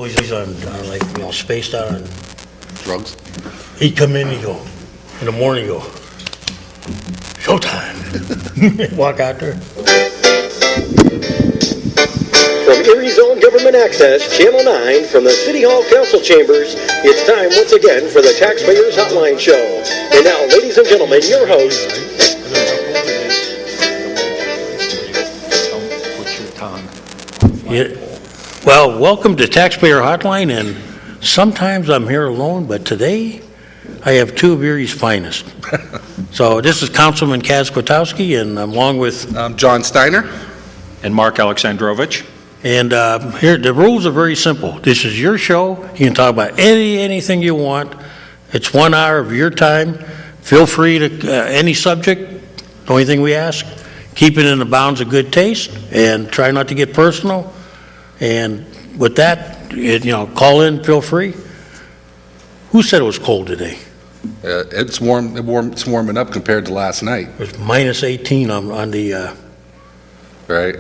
He's on like, spaced out on Drugs? He'd come in, he'd go, in the morning, he'd go, showtime. Walk out there. From Erie's own Government Access, Channel 9, from the City Hall Council Chambers, it's time once again for the Taxpayers Hotline Show. And now, ladies and gentlemen, your host. Put your tongue. Yeah. Well, welcome to Taxpayer Hotline, and sometimes I'm here alone, but today I have two of Erie's finest. So this is Councilman Kaz Kwiatkowski, and I'm along with... John Steiner. And Mark Alexandrovich. And here, the rules are very simple. This is your show. You can talk about anything you want. It's 1 hour of your time. Feel free to any subject. The only thing we ask, keep it in the bounds of good taste, and try not to get personal. And with that, call in, feel free. Who said it was cold today? It's warm. It's warming up compared to last night. It was minus 18 on the... Right.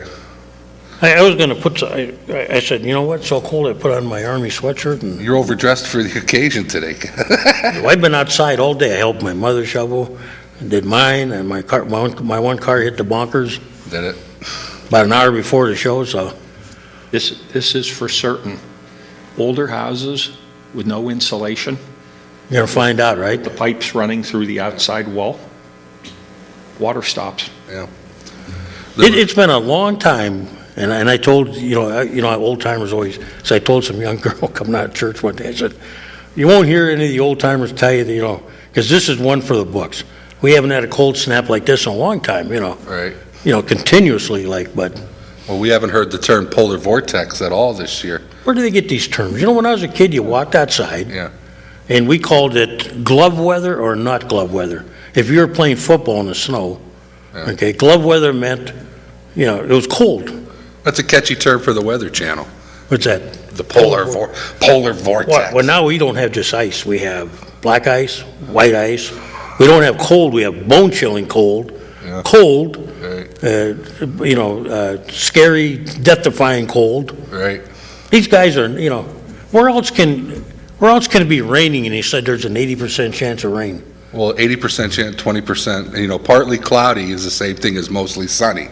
I was going to put... I said, you know what, it's so cold, I put on my army sweatshirt. And You're overdressed for the occasion today. I've been outside all day. I helped my mother shovel, did mine, and my one car hit the bunkers. Did it? About an hour before the show, so... This is for certain. Older houses with no insulation, You're going to find out, right? the pipes running through the outside wall, water stops. Yeah. It's been a long time, and I told, old timers always, so I told some young girl coming out of church one day, I said, you won't hear any of the old timers tell you that, because this is one for the books. We haven't had a cold snap like this in a long time, Right. Continuously, but Well, we haven't heard the term polar vortex at all this year. where do they get these terms? When I was a kid, you walked outside, Yeah. and we called it glove weather or not glove weather. If you were playing football in the snow, Yeah. okay, glove weather meant, it was cold. That's a catchy term for the Weather Channel. What's that? The polar vortex. Well, now we don't have just ice. We have black ice, white ice. We don't have cold. We have bone-chilling cold. Yeah. Cold, Right. scary, death-defying cold. Right. These guys are, where else can it be raining? And he said there's an 80% chance of rain. Well, 80% chance, 20%. Partly cloudy is the same thing as mostly sunny,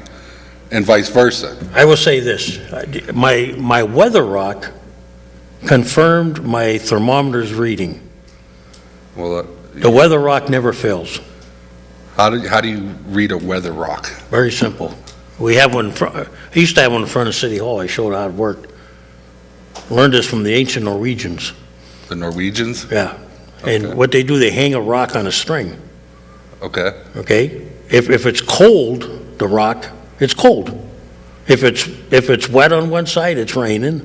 and vice versa. I will say this: my weather rock confirmed my thermometer's reading. Well, The weather rock never fails. how do you read a weather rock? Very simple. We have one. I used to have one in front of City Hall. I showed how it worked. Learned this from the ancient Norwegians. The Norwegians? Yeah. Okay. And what they do, they hang a rock on a string. Okay. Okay. If it's cold, the rock, it's cold. If it's wet on one side, it's raining.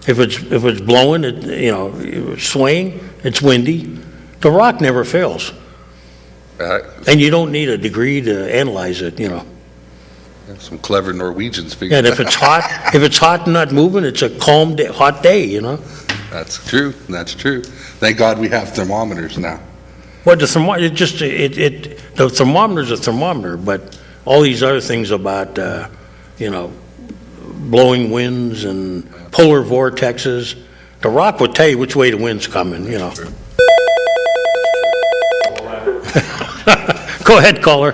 If it's blowing, swaying, it's windy. The rock never fails. And you don't need a degree to analyze it, Some clever Norwegians figured And if it's hot and not moving, it's a calm day, hot day, That's true. That's true. Thank God we have thermometers now. Well, the thermometer's a thermometer, but all these other things about, blowing winds and polar vortexes, the rock would tell you which way the wind's coming, True. Go ahead, caller.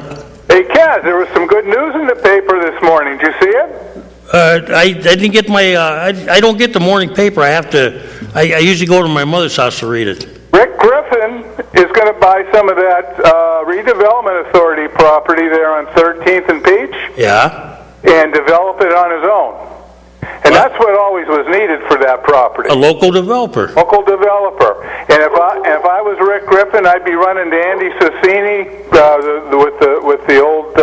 Hey, Kaz, there was some good news in the paper this morning. Did you see it? I didn't get my, I don't get the morning paper. I usually go to my mother's house to read it. Rick Griffin is going to buy some of that redevelopment authority property there on 13th and Peach. Yeah. And develop it on his own. And that's what always was needed for that property. A local developer. Local developer. And if I was Rick Griffin, I'd be running to Andy Sassini with the old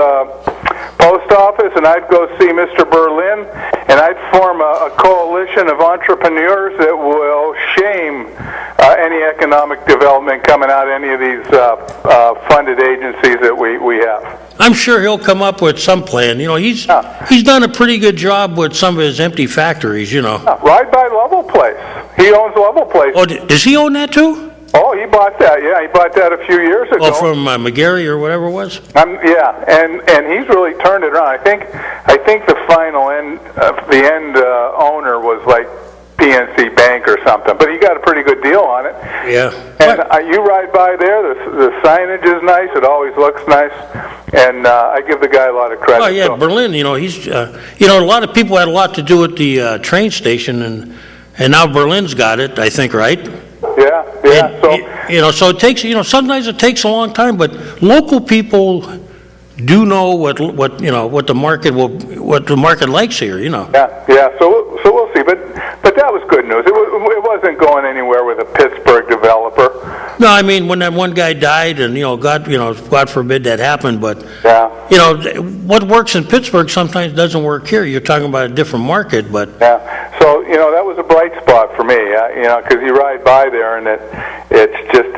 post office, and I'd go see Mr. Berlin, and I'd form a coalition of entrepreneurs that will shame any economic development coming out of any of these funded agencies that we have. I'm sure he'll come up with some plan. He's done a pretty good job with some of his empty factories, Right by Level Place. He owns Level Place. Oh, does he own that too? Oh, he bought that. Yeah, he bought that a few years ago. Oh, from McGarry or whatever it was? Yeah, and he's really turned it around. I think the final end, the end owner was like PNC Bank or something, but he got a pretty good deal on it. Yeah. And you ride by there, the signage is nice, it always looks nice, and I give the guy a lot of credit. Oh, yeah, So, Berlin, he's, a lot of people had a lot to do with the train station, and now Berlin's got it, I think, right? yeah, And, so it takes, sometimes it takes a long time, but local people do know what the market likes here, Yeah, so we'll see, but that was good news. It wasn't going anywhere with a Pittsburgh developer. No, I mean, when that one guy died, and, God forbid that happened, but, Yeah. what works in Pittsburgh sometimes doesn't work here. You're talking about a different market, but... Yeah, so, that was a bright spot for me, because you ride by there, and it's just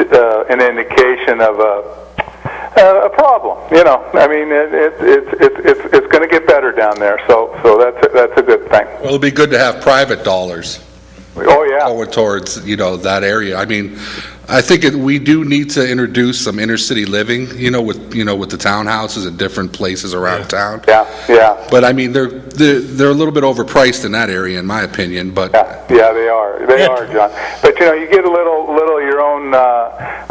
an indication of a problem. I mean, it's going to get better down there, so that's a good thing. Well, it'll be good to have private dollars Oh, yeah. going towards, that area. I mean, I think we do need to introduce some inner city living, with the townhouses in different places around town. Yeah. But I mean, they're a little bit overpriced in that area, in my opinion. But Yeah, they are. They are, John. But you get a little of your own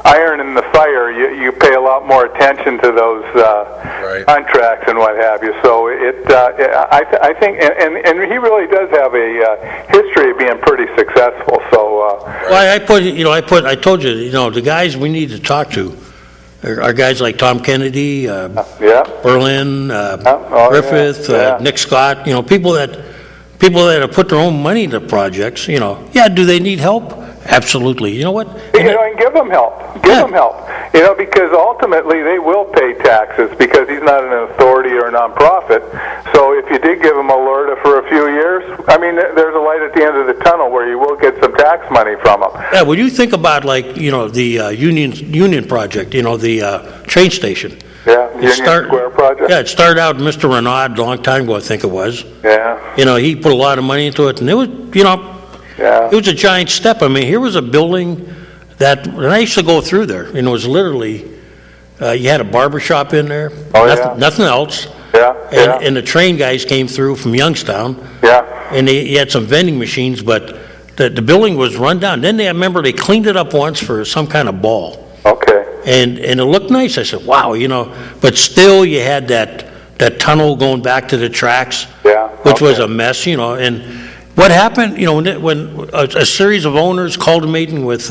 iron in the fire. You pay a lot more attention to those contracts and what have you. So I think, and he really does have a history of being pretty successful. So. Well, I told you, the guys we need to talk to are guys like Tom Kennedy, Berlin, Griffith, Nick Scott, people that have put their own money into projects, do they need help? Absolutely. You know what? And give them help. Give them help. Because ultimately they will pay taxes because he's not an authority or a nonprofit. So if you did give him a LERTA for a few years, I mean, there's a light at the end of the tunnel where you will get some tax money from him. Yeah, when you think about the Union project, the train station. Yeah, Union Square project. Yeah, it started out with Mr. Renaud a long time ago, I think it was. Yeah. He put a lot of money into it, and it was, it was a giant step. I mean, here was a building that, and I used to go through there, and it was literally, you had a barber shop in there, nothing else. Yeah. And the train guys came through from Youngstown. Yeah. And he had some vending machines, but the building was run down. Then I remember they cleaned it up once for some kind of ball. Okay. And it looked nice. I said, wow, but still you had that tunnel going back to the tracks, which was a mess, and what happened, when a series of owners called a meeting with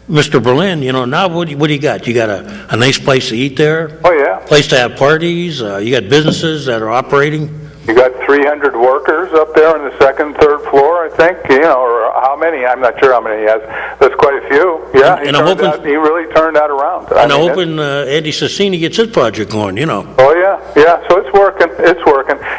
Mr. Berlin, now what do you got? You got a nice place to eat there? Oh, yeah. Place to have parties? You got businesses that are operating? You got 300 workers up there on the second, third floor, I think, or how many? I'm not sure how many he has. There's quite a few. Yeah, And I'm hoping, he really turned that around. And I'm hoping Andy Cicini gets his project going, Oh, yeah, so it's working.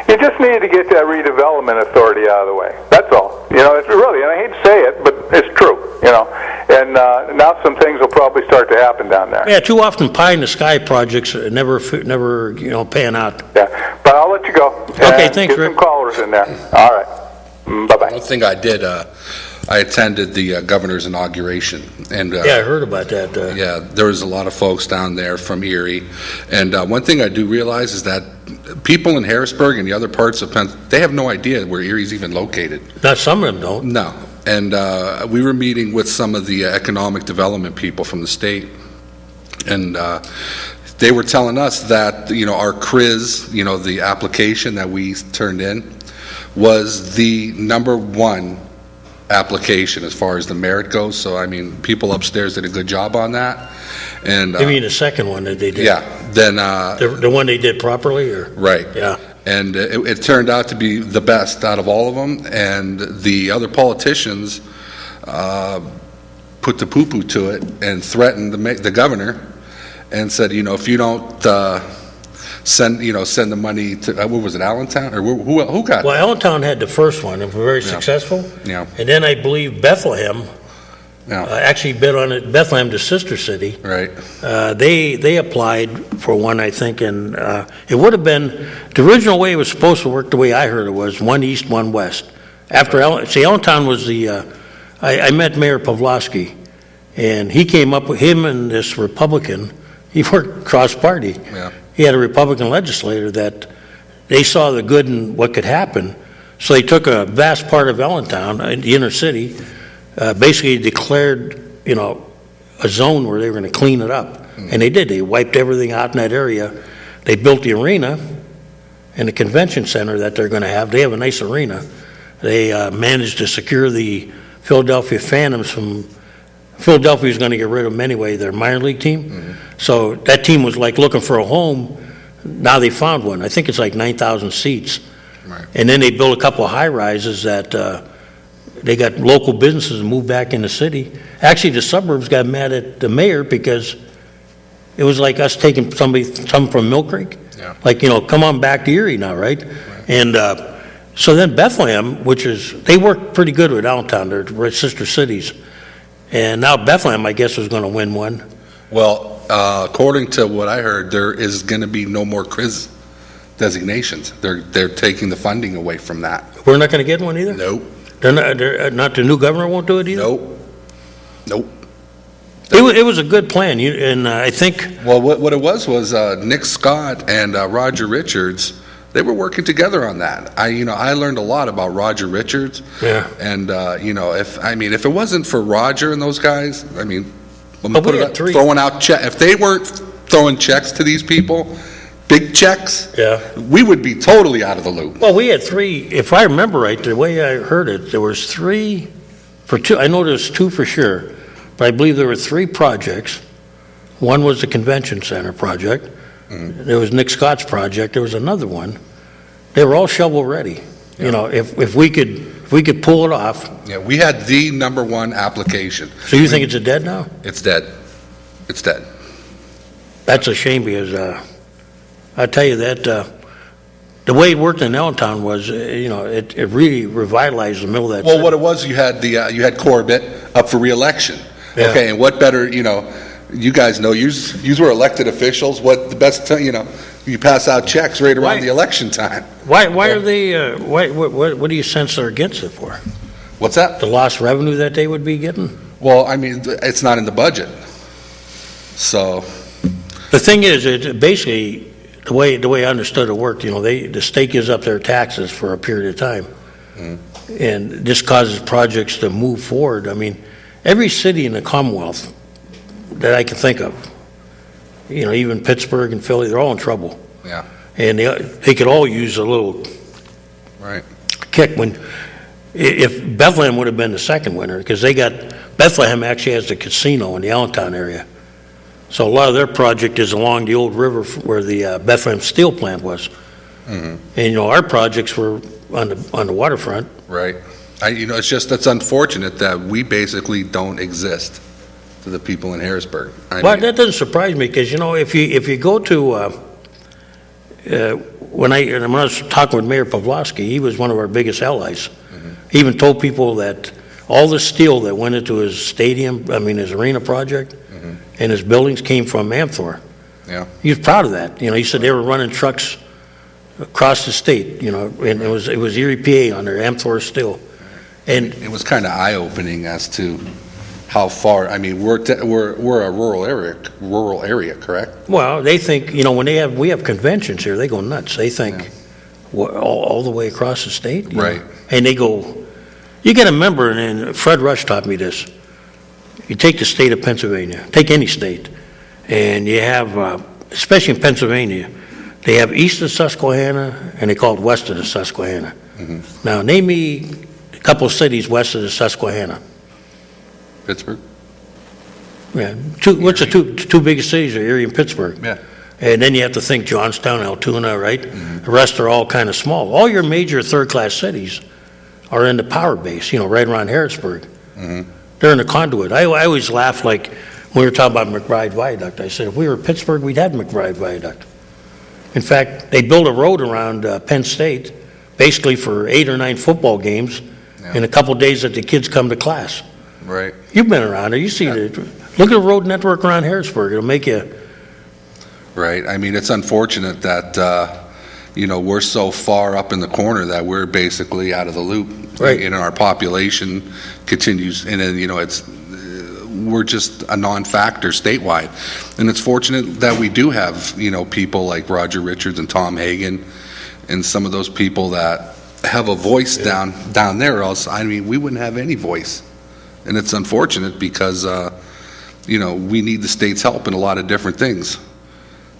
You just need to get that redevelopment authority out of the way. That's all. It's really, and I hate to say it, but it's true, And now some things will probably start to happen down there. Yeah, too often pie in the sky projects never pan out. Yeah, but I'll let you go. Okay, thanks, Get Rick. some callers in there. All right. Bye-bye. one thing I did, I attended the governor's inauguration, and Yeah, I heard about that. there was a lot of folks down there from Erie, and one thing I do realize is that people in Harrisburg and the other parts of Penn, they have no idea where Erie's even located. Not some of them don't. No, and we were meeting with some of the economic development people from the state, and they were telling us that, our CRIZ, the application that we turned in, was the number one application as far as the merit goes. So, I mean, people upstairs did a good job on that. And You mean the second one that they did? yeah, then The one they did properly, or? right. Yeah. And it turned out to be the best out of all of them. And the other politicians put the poo-poo to it and threatened the governor and said, if you don't send the money to, what was it, Allentown? Or who got Well, Allentown had the first one, and were very successful. Yeah. And then I believe Bethlehem Yeah. actually bid on it. Bethlehem, the sister city. Right. They applied for one, I think, and it would have been, the original way it was supposed to work, the way I heard it, was one east, one west. After Allentown was I met Mayor Pavlovsky, and he came up with him and this Republican. He worked cross-party. Yeah. He had a Republican legislator that they saw the good in what could happen. So they took a vast part of Allentown, the inner city, basically declared, a zone where they were going to clean it up. And they did. They wiped everything out in that area. They built the arena and the convention center that they're going to have. They have a nice arena. They managed to secure the Philadelphia Phantoms from Philadelphia's going to get rid of them anyway, their minor league team. So that team was like looking for a home. Now they found one. I think it's like 9,000 seats. Right. And then they built a couple of high rises that they got local businesses moved back in the city. Actually, the suburbs got mad at the mayor because it was like us taking some from Mill Creek. Yeah. Like, come on back to Erie now, right? And so then Bethlehem, they worked pretty good with Allentown. They're sister cities. And now Bethlehem, I guess, was going to win one. Well, according to what I heard, there is going to be no more CRIS designations. They're taking the funding away from that. We're not going to get one either? Nope. They're not the new governor won't do it either? Nope. It was a good plan, and I think... Well, what it was Nick Scott and Roger Richards, they were working together on that. I learned a lot about Roger Richards. Yeah. And, if it wasn't for Roger and those guys, let me But put we it had up, three. throwing out checks. If they weren't throwing checks to these people, big checks, Yeah. we would be totally out of the loop. Well, we had three, if I remember right, the way I heard it, there was three for two. I know there's two for sure, but I believe there were three projects. One was the convention center project. There was Nick Scott's project. There was another one. They were all shovel ready. If we could pull it off. Yeah, we had the number one application. So you think it's a dead now? It's dead. It's dead. That's a shame because I tell you that the way it worked in Allentown was, it really revitalized the middle of that Well, city. what it was, you had Corbett up for re-election. Yeah. Okay, and what better, you guys know, you were elected officials. What the best, you pass out checks right around Right. the election time. Why are they? What do you sense they're against it for? What's that? The lost revenue that they would be getting? Well, it's not in the budget. So, The thing is, it basically the way I understood it worked. The state gives up their taxes for a period of time, and this causes projects to move forward. Every city in the Commonwealth that I can think of, even Pittsburgh and Philly, they're all in trouble, yeah, and they could all use a little right. kick if Bethlehem would have been the second winner, because Bethlehem actually has a casino in the Allentown area. So a lot of their project is along the old river where the Bethlehem steel plant was. And our projects were on the waterfront. Right. It's unfortunate that we basically don't exist to the people in Harrisburg. Well, that doesn't surprise me, because if you go to when I was talking with Mayor Pavlovsky, he was one of our biggest allies. He even told people that all the steel that went into his his arena project and his buildings came from Amthor. Yeah. He was proud of that. He said they were running trucks across the state, and it was Erie, PA on their Amthor steel. And It was kind of eye-opening as to how far. We're a rural area, correct? well, they think, when we have conventions here, they go nuts. They think all the way across the state. Right. And they go, you got to remember, and Fred Rush taught me this. You take the state of Pennsylvania, take any state, and you have, especially in Pennsylvania, they have east of Susquehanna and they call it west of the Susquehanna. Now, name me a couple of cities west of the Susquehanna. Pittsburgh? Yeah, what's the two biggest cities are Erie and Pittsburgh. Yeah. And then you have to think Johnstown, Altoona, right? The rest are all kind of small. All your major third-class cities are in the power base, right around Harrisburg. They're in the conduit. I always laugh, like when we were talking about McBride Viaduct. I said, if we were Pittsburgh, we'd have McBride Viaduct. In fact, they built a road around Penn State, basically for 8 or 9 football games in a couple days that the kids come to class. Right. You've been around there. You see look at the road network around Harrisburg. It'll make you... Right. It's unfortunate that, we're so far up in the corner that we're basically out of the loop. Right. And our population continues, and then, we're just a non-factor statewide. And it's fortunate that we do have, people like Roger Richards and Tom Hagen and some of those people that, have a voice down there, or else, I mean, we wouldn't have any voice. And it's unfortunate because, we need the state's help in a lot of different things.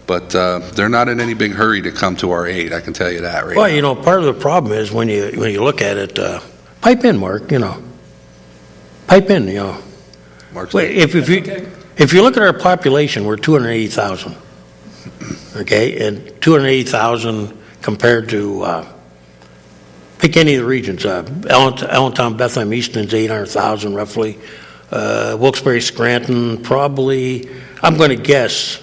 But they're not in any big hurry to come to our aid, I can tell you that right now. Well, part of the problem is when you look at it, pipe in, Mark, Pipe in, Mark's Wait, if you look at our population, we're 280,000. Okay, and 280,000 compared to, pick any of the regions, Allentown, Bethlehem, Easton's 800,000 roughly. Wilkes-Barre, Scranton, probably, I'm going to guess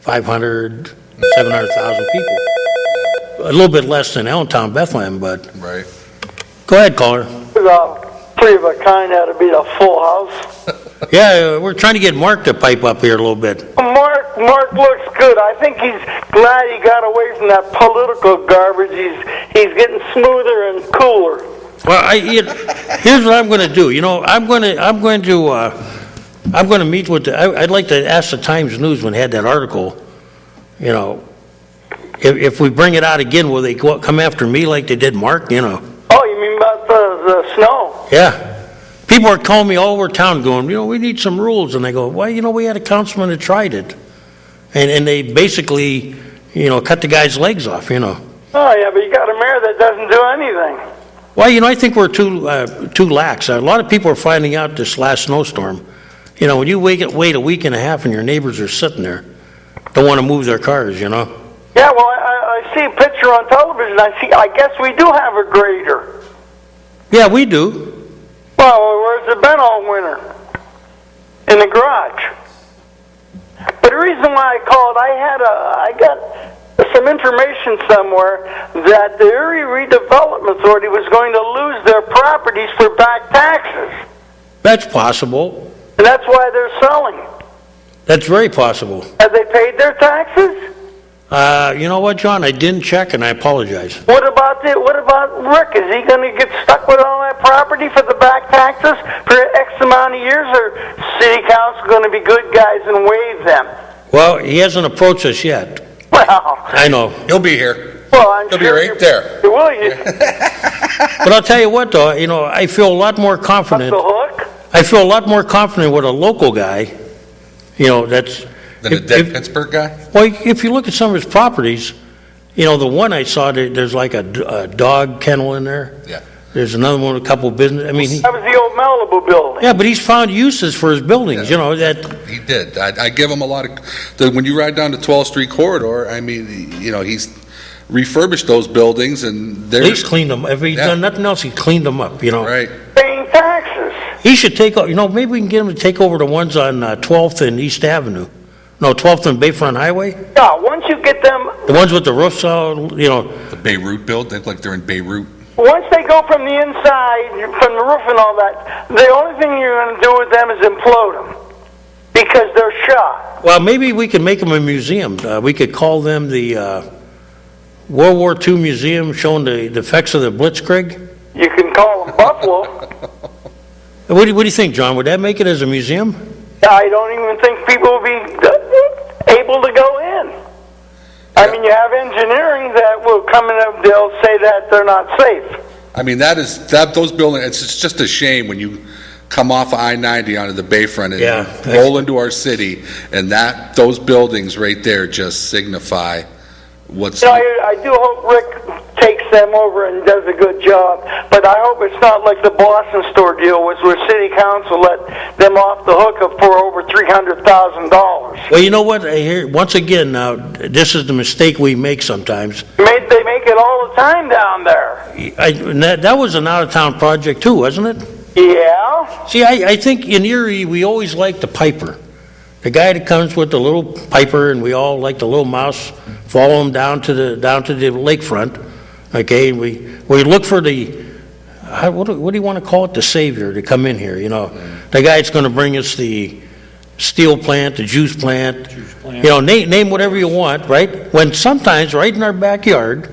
500, 700,000 people. A little bit less than Allentown, Bethlehem, but Right. go ahead, caller. Three of a kind ought to be a full house. Yeah, we're trying to get Mark to pipe up here a little bit. Mark looks good. I think he's glad he got away from that political garbage. He's getting smoother and cooler. Well, here's what I'm going to do. I'm going to meet with I'd like to ask the Times News when they had that article. If we bring it out again, will they come after me like they did Mark? Oh, you mean about the snow? Yeah. People are calling me all over town going, we need some rules. And I go, well, we had a councilman that tried it. And they basically, cut the guy's legs off, Oh, yeah, but you got a mayor that doesn't do anything. Well, I think we're too lax. A lot of people are finding out this last snowstorm. When you wait a week and a half and your neighbors are sitting there, don't want to move their cars, Yeah, well, I see a picture on television. I guess we do have a grader. Yeah, we do. Well, where's it been all winter? In the garage. But the reason why I called, I got some information somewhere that the Erie Redevelopment Authority was going to lose their properties for back taxes. That's possible. And that's why they're selling. That's very possible. Have they paid their taxes? You know what, John? I didn't check, and I apologize. What about Rick? Is he going to get stuck with all that property for the back taxes for X amount of years, or city council going to be good guys and waive them? Well, he hasn't approached us yet. Well, I know. He'll be here. well, I'm He'll sure be right there. Will you? But I'll tell you what, though, I feel a lot more confident. The hook? I feel a lot more confident with a local guy, that's... Than a dead Pittsburgh guy? Well, if you look at some of his properties, the one I saw, there's like a dog kennel in there. Yeah. There's another one, a couple of business. That was the old Malibu building. Yeah, but he's found uses for his buildings, that... He did. I give him a lot of... When you ride down the 12th Street corridor, I mean, he's refurbished those buildings, and they're... He's cleaned them. If he's done nothing else, he cleaned them up, Right. Paying taxes. He should take, maybe we can get him to take over the ones on 12th and East Avenue. No, 12th and Bayfront Highway? Yeah, once you get them... The ones with the roofs all, The Beirut build, they look like they're in Beirut. Once they go from the inside, from the roof and all that, the only thing you're going to do with them is implode them. Because they're shot. Well, maybe we can make them a museum. We could call them the World War II Museum showing the effects of the Blitzkrieg. You can call them Buffalo. What do you think, John? Would that make it as a museum? I don't even think people will be able to go in. I mean, you have engineering that will come in and they'll say that they're not safe. I mean, those buildings, it's just a shame when you come off of I-90 onto the Bayfront and roll into our city, and those buildings right there just signify what's... I do hope Rick takes them over and does a good job, but I hope it's not like the Boston store deal was where city council let them off the hook for over $300,000. Well, you know what? Once again, now, this is the mistake we make sometimes. They make it all the time down there. That was an out-of-town project too, wasn't it? Yeah. See, I think in Erie, we always like the piper. The guy that comes with the little piper, and we all like the little mouse, follow him down to the lakefront. Okay, we look for the, what do you want to call it, the savior to come in here, The guy that's going to bring us the steel plant, the juice plant, name whatever you want, right? When sometimes right in our backyard,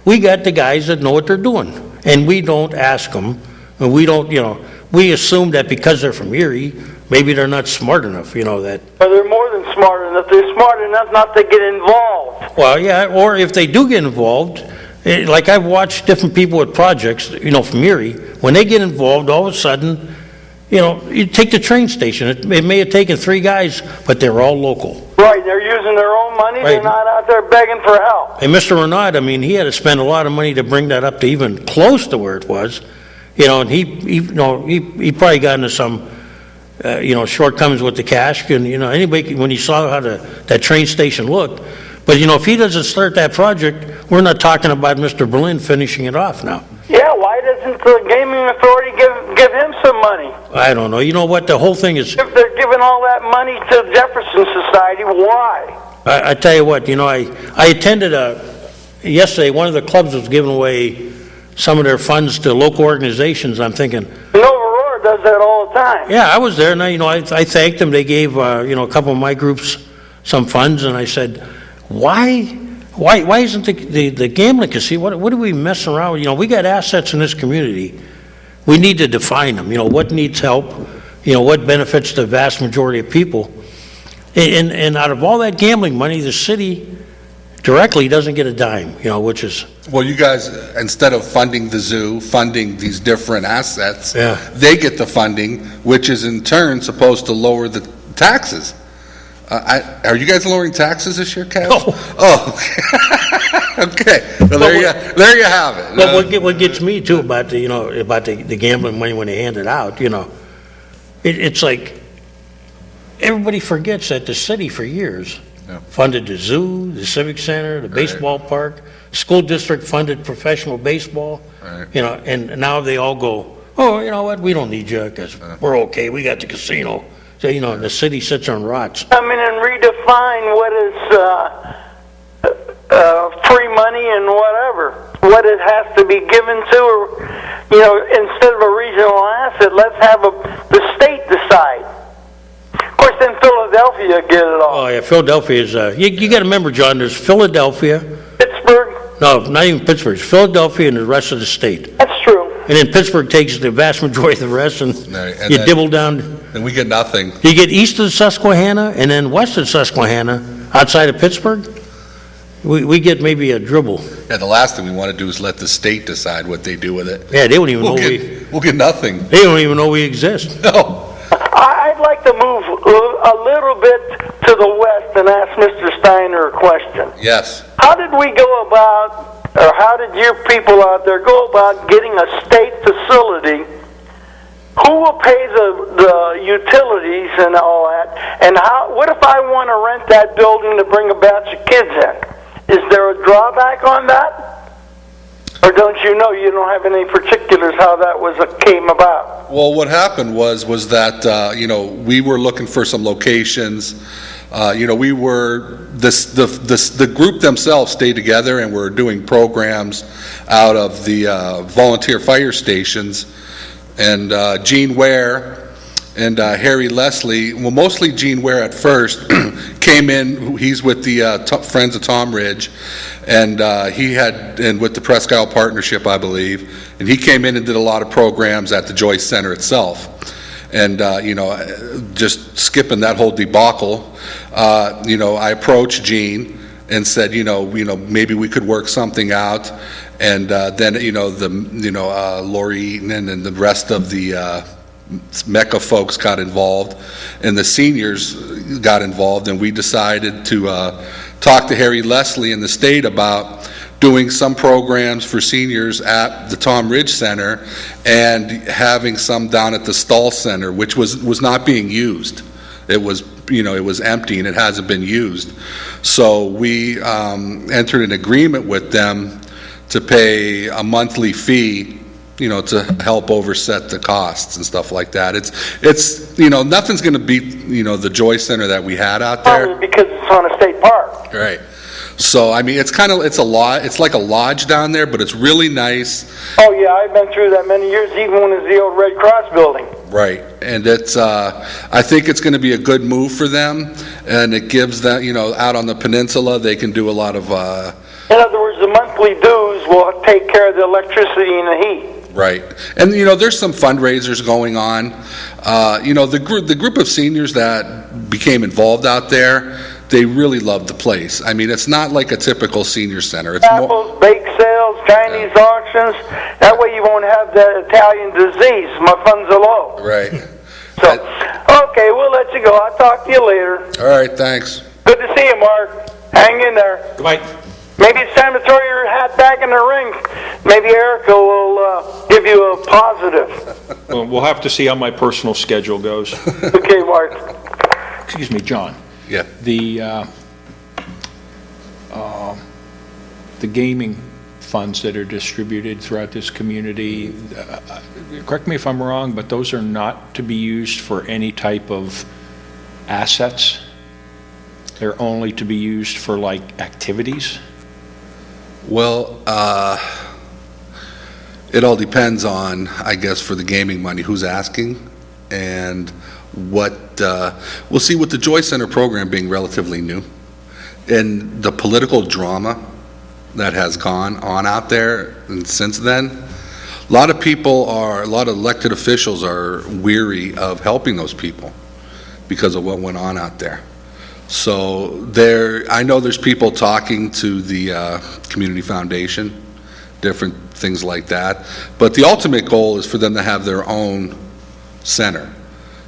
we got the guys that know what they're doing, and we don't ask them, and we don't, we assume that because they're from Erie, maybe they're not smart enough, that. But they're more than smart enough. They're smart enough not to get involved. Well, yeah, or if they do get involved, Like I've watched different people with projects, from Erie, when they get involved, all of a sudden, you take the train station. It may have taken 3 guys, but they're all local. Right, they're using their own money. Right. They're not out there begging for help. And Mr. Renaud, he had to spend a lot of money to bring that up to even close to where it was, and he probably got into some, shortcomings with the cash, and, anybody, when he saw how that train station looked, but, if he doesn't start that project, we're not talking about Mr. Berlin finishing it off now. Yeah, why doesn't the gaming authority give him some money? I don't know. You know what? The whole thing is... If they're giving all that money to Jefferson Society, why? I tell you what, I attended yesterday, one of the clubs was giving away some of their funds to local organizations. I'm thinking... Nova Aurora does that all the time. Yeah, I was there, and I thanked them. They gave, a couple of my groups some funds, and I said, why isn't the gambling casino, what are we messing around with? We got assets in this community. We need to define them. What needs help? What benefits the vast majority of people? And out of all that gambling money, the city directly doesn't get a dime, which is... Well, you guys, instead of funding the zoo, funding these different assets, Yeah. they get the funding, which is in turn supposed to lower the taxes. Are you guys lowering taxes this year, Kev? No. Oh, okay. Well, there you have it. But what gets me too about the gambling money when they hand it out, it's like everybody forgets that the city for years funded the zoo, the civic center, the baseball park, school district funded professional baseball, and now they all go, oh, you know what, we don't need you because we're okay, we got the casino. So, the city sits on rots. Come in and redefine what is free money and what it has to be given to, or, instead of a regional asset, let's have the state decide. Of course, then Philadelphia get it all. Oh, yeah, Philadelphia is, you got to remember, John, there's Philadelphia. Pittsburgh. No, not even Pittsburgh. It's Philadelphia and the rest of the state. That's true. And then Pittsburgh takes the vast majority of the rest, and you dibble down. And we get nothing. You get east of Susquehanna and then west of Susquehanna, outside of Pittsburgh, we get maybe a dribble. Yeah, the last thing we want to do is let the state decide what they do with it. Yeah, they don't even know We'll get nothing. they don't even know we exist. No. I'd like to move a little bit to the west and ask Mr. Steiner a question. Yes. How did we go about, or how did your people out there go about getting a state facility? Who will pay the utilities and all that? And what if I want to rent that building to bring a batch of kids in? Is there a drawback on that? Or don't you know, you don't have any particulars how that came about? Well, what happened was that we were looking for some locations. We were the group themselves stayed together and were doing programs out of the volunteer fire stations. And Gene Ware and Harry Leslie, well, mostly Gene Ware at first, came in. He's with the Friends of Tom Ridge, and and with the Presque Isle Partnership, I believe, and he came in and did a lot of programs at the Joyce Center itself. And, just skipping that whole debacle, I approached Gene and said, maybe we could work something out. And then, Lori Eaton and the rest of the Mecca folks got involved, and the seniors got involved, and we decided to talk to Harry Leslie in the state about doing some programs for seniors at the Tom Ridge Center and having some down at the Stall Center, which was not being used. It was, it was empty and it hasn't been used. So we entered an agreement with them to pay a monthly fee, to help overset the costs and stuff like that. It's nothing's going to beat, the Joy Center that we had out there. Probably because it's on a state park. Right. So, it's like a lodge down there, but it's really nice. Oh, yeah, I've been through that many years, even when it's the old Red Cross building. Right. And it's, I think it's going to be a good move for them, and it gives them, out on the peninsula, they can do a lot of... In other words, the monthly dues will take care of the electricity and the heat. Right. And, there's some fundraisers going on. The group of seniors that became involved out there, they really love the place. I mean, it's not like a typical senior center. It's Apples, bake sales, Chinese auctions. That way you won't have that Italian disease. My funds are low. Right. So, okay, we'll let you go. I'll talk to you later. All right, thanks. Good to see you, Mark. Hang in there. Goodbye. Maybe it's time to throw your hat back in the ring. Maybe Erica will give you a positive. Well, we'll have to see how my personal schedule goes. Okay, Mark. Excuse me, John. Yeah. The gaming funds that are distributed throughout this community, correct me if I'm wrong, but those are not to be used for any type of assets? They're only to be used for, like, activities? Well, it all depends on, I guess, for the gaming money, who's asking, and what, we'll see with the Joy Center program being relatively new, and the political drama that has gone on out there, and since then, a lot of elected officials are weary of helping those people because of what went on out there. So I know there's people talking to the community foundation, different things like that, but the ultimate goal is for them to have their own center.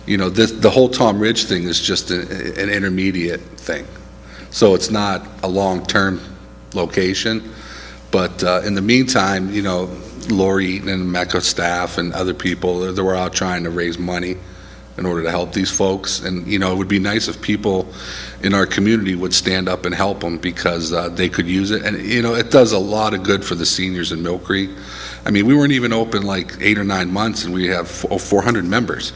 You know, the whole Tom Ridge thing is just an intermediate thing, so it's not a long-term location. But in the meantime, you know, Lori Eaton and Mecca staff and other people, they were out trying to raise money in order to help these folks. And, you know, it would be nice if people in our community would stand up and help them, because they could use it. And, you know, it does a lot of good for the seniors in Mill Creek. I mean, we weren't even open like 8 or 9 months, and we have 400 members.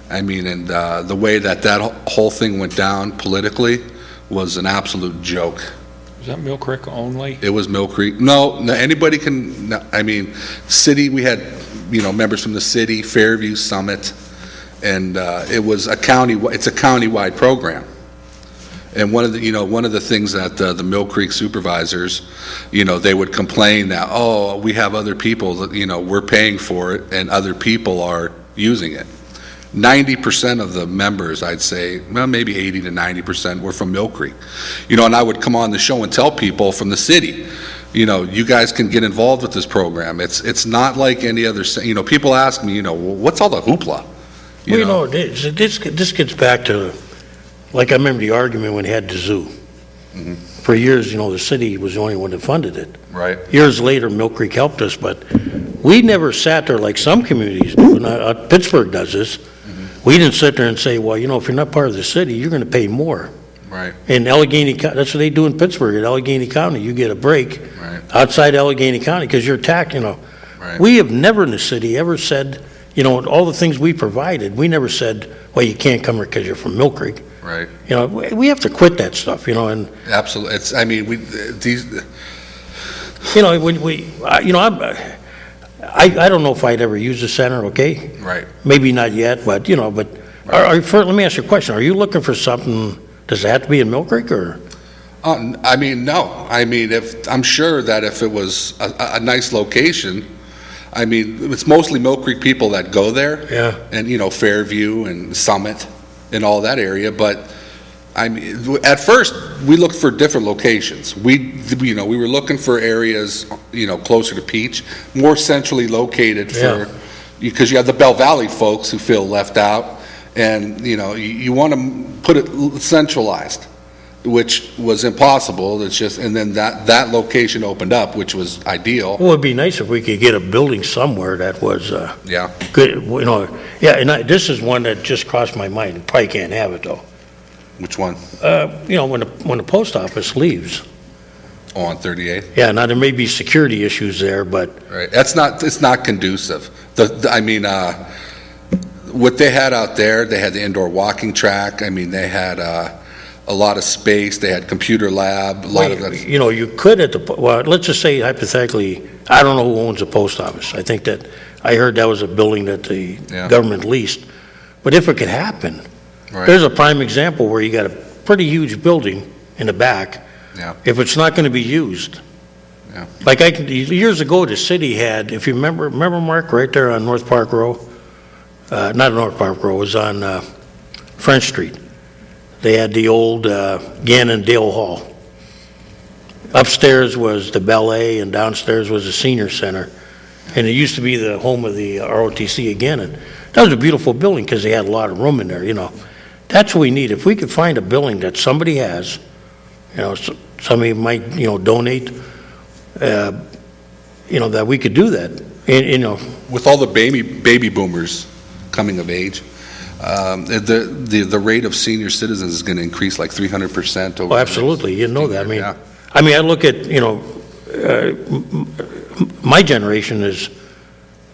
I mean, and the way that whole thing went down politically was an absolute joke. Is that Mill Creek only? It was Mill Creek. No, anybody can, I mean, city, we had, you know, members from the city, Fairview, Summit, and it was it's a county-wide program. And one of the things that the Mill Creek supervisors, you know, they would complain that, oh, we have other people that, you know, we're paying for it and other people are using it. 90% of the members, I'd say, well, maybe 80 to 90% were from Mill Creek. You know, and I would come on the show and tell people from the city, you know, you guys can get involved with this program. It's not like any other, you know, people ask me, you know, well, what's all the hoopla? You know, this gets back to, like, I remember the argument when they had the zoo. Mm-hmm. For years, you know, the city was the only one that funded it. Right. Years later, Mill Creek helped us, but we never sat there like some communities do, and Pittsburgh does this. Mm-hmm. We didn't sit there and say, well, you know, if you're not part of the city, you're going to pay more. Right. In Allegheny County, that's what they do in Pittsburgh. At Allegheny County, you get a break outside Allegheny County because you're taxed, you know. Right. We have never in the city ever said, you know, all the things we provided, we never said, well, you can't come here because you're from Mill Creek. Right. You know, we have to quit that stuff, you know, and, Absolutely. It's, I mean, you know, you know, I don't know if I'd ever use the center, okay? Right. Maybe not yet, but, you know, but, let me ask you a question. Are you looking for something, does it have to be in Mill Creek, or? I mean, no. I mean, I'm sure that if it was a nice location, I mean, it's mostly Mill Creek people that go there. Yeah. And, you know, Fairview and Summit and all that area. But, I mean, at first, we looked for different locations. We were looking for areas, you know, closer to Peach, more centrally located because you have the Bell Valley folks who feel left out. And, you know, you want to put it centralized, which was impossible. It's just, and then that location opened up, which was ideal. Well, it'd be nice if we could get a building somewhere that was, Yeah. good, you know. Yeah, and this is one that just crossed my mind. You probably can't have it, though. Which one? You know, when the post office leaves. Oh, on 38? Yeah, now there may be security issues there, but, Right. It's not conducive. I mean, what they had out there, they had the indoor walking track. I mean, they had a lot of space. They had computer lab, a lot of that. you know, you could well, let's just say hypothetically, I don't know who owns the post office. I think that, I heard that was a building that the government leased. But if it could happen, Right. there's a prime example where you got a pretty huge building in the back. Yeah. If it's not going to be used. Yeah. Like years ago, the city had, if you remember Mark, right there on North Park Row? Not North Park Row, it was on French Street. They had the old Gannon Dale Hall. Upstairs was the ballet and downstairs was the senior center. And it used to be the home of the ROTC again. And that was a beautiful building because they had a lot of room in there, you know. That's what we need. If we could find a building that somebody has, you know, somebody might, you know, donate, you know, that we could do that. And, you know. With all the baby boomers coming of age, the rate of senior citizens is going to increase like 300% over. Oh, absolutely. You know that. Yeah. I mean, I look at, you know, my generation is, you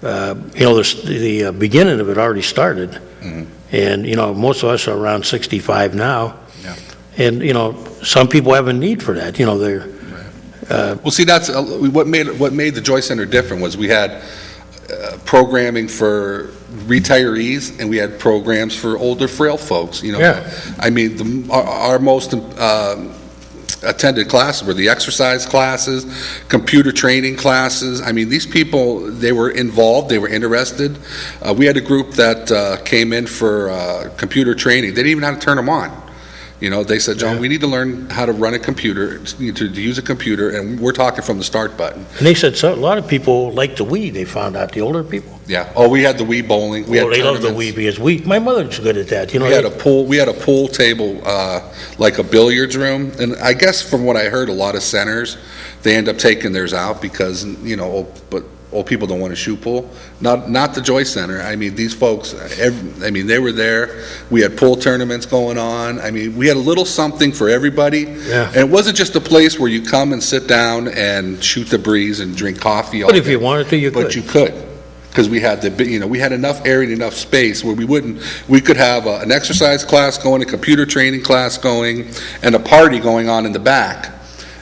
know, the beginning of it already started. Mm-hmm. And, you know, most of us are around 65 now. Yeah. And, you know, some people have a need for that. You know, they're. Well, see, that's what made the Joy Center different was we had programming for retirees and we had programs for older, frail folks. You know, Yeah. I mean, our most attended classes were the exercise classes, computer training classes. I mean, these people, they were involved, they were interested. We had a group that came in for computer training. They didn't even know how to turn them on. You know, they said, John, we need to learn how to run a computer, to use a computer, and we're talking from the start button. And they said a lot of people like the Wii, they found out, the older people. Yeah. Oh, we had the Wii bowling. We had They love the tournaments. Wii because my mother's good at that. You know, We had a pool table, like a billiards room, and I guess from what I heard, a lot of centers, they end up taking theirs out because, you know, but old people don't want to shoot pool. Not the Joy Center. I mean, these folks, they were there. We had pool tournaments going on. I mean, we had a little something for everybody. Yeah. And it wasn't just a place where you come and sit down and shoot the breeze and drink coffee all but if day. you wanted to, you could. But you could, because we had we had enough area and enough space where we could have an exercise class going, a computer training class going, and a party going on in the back.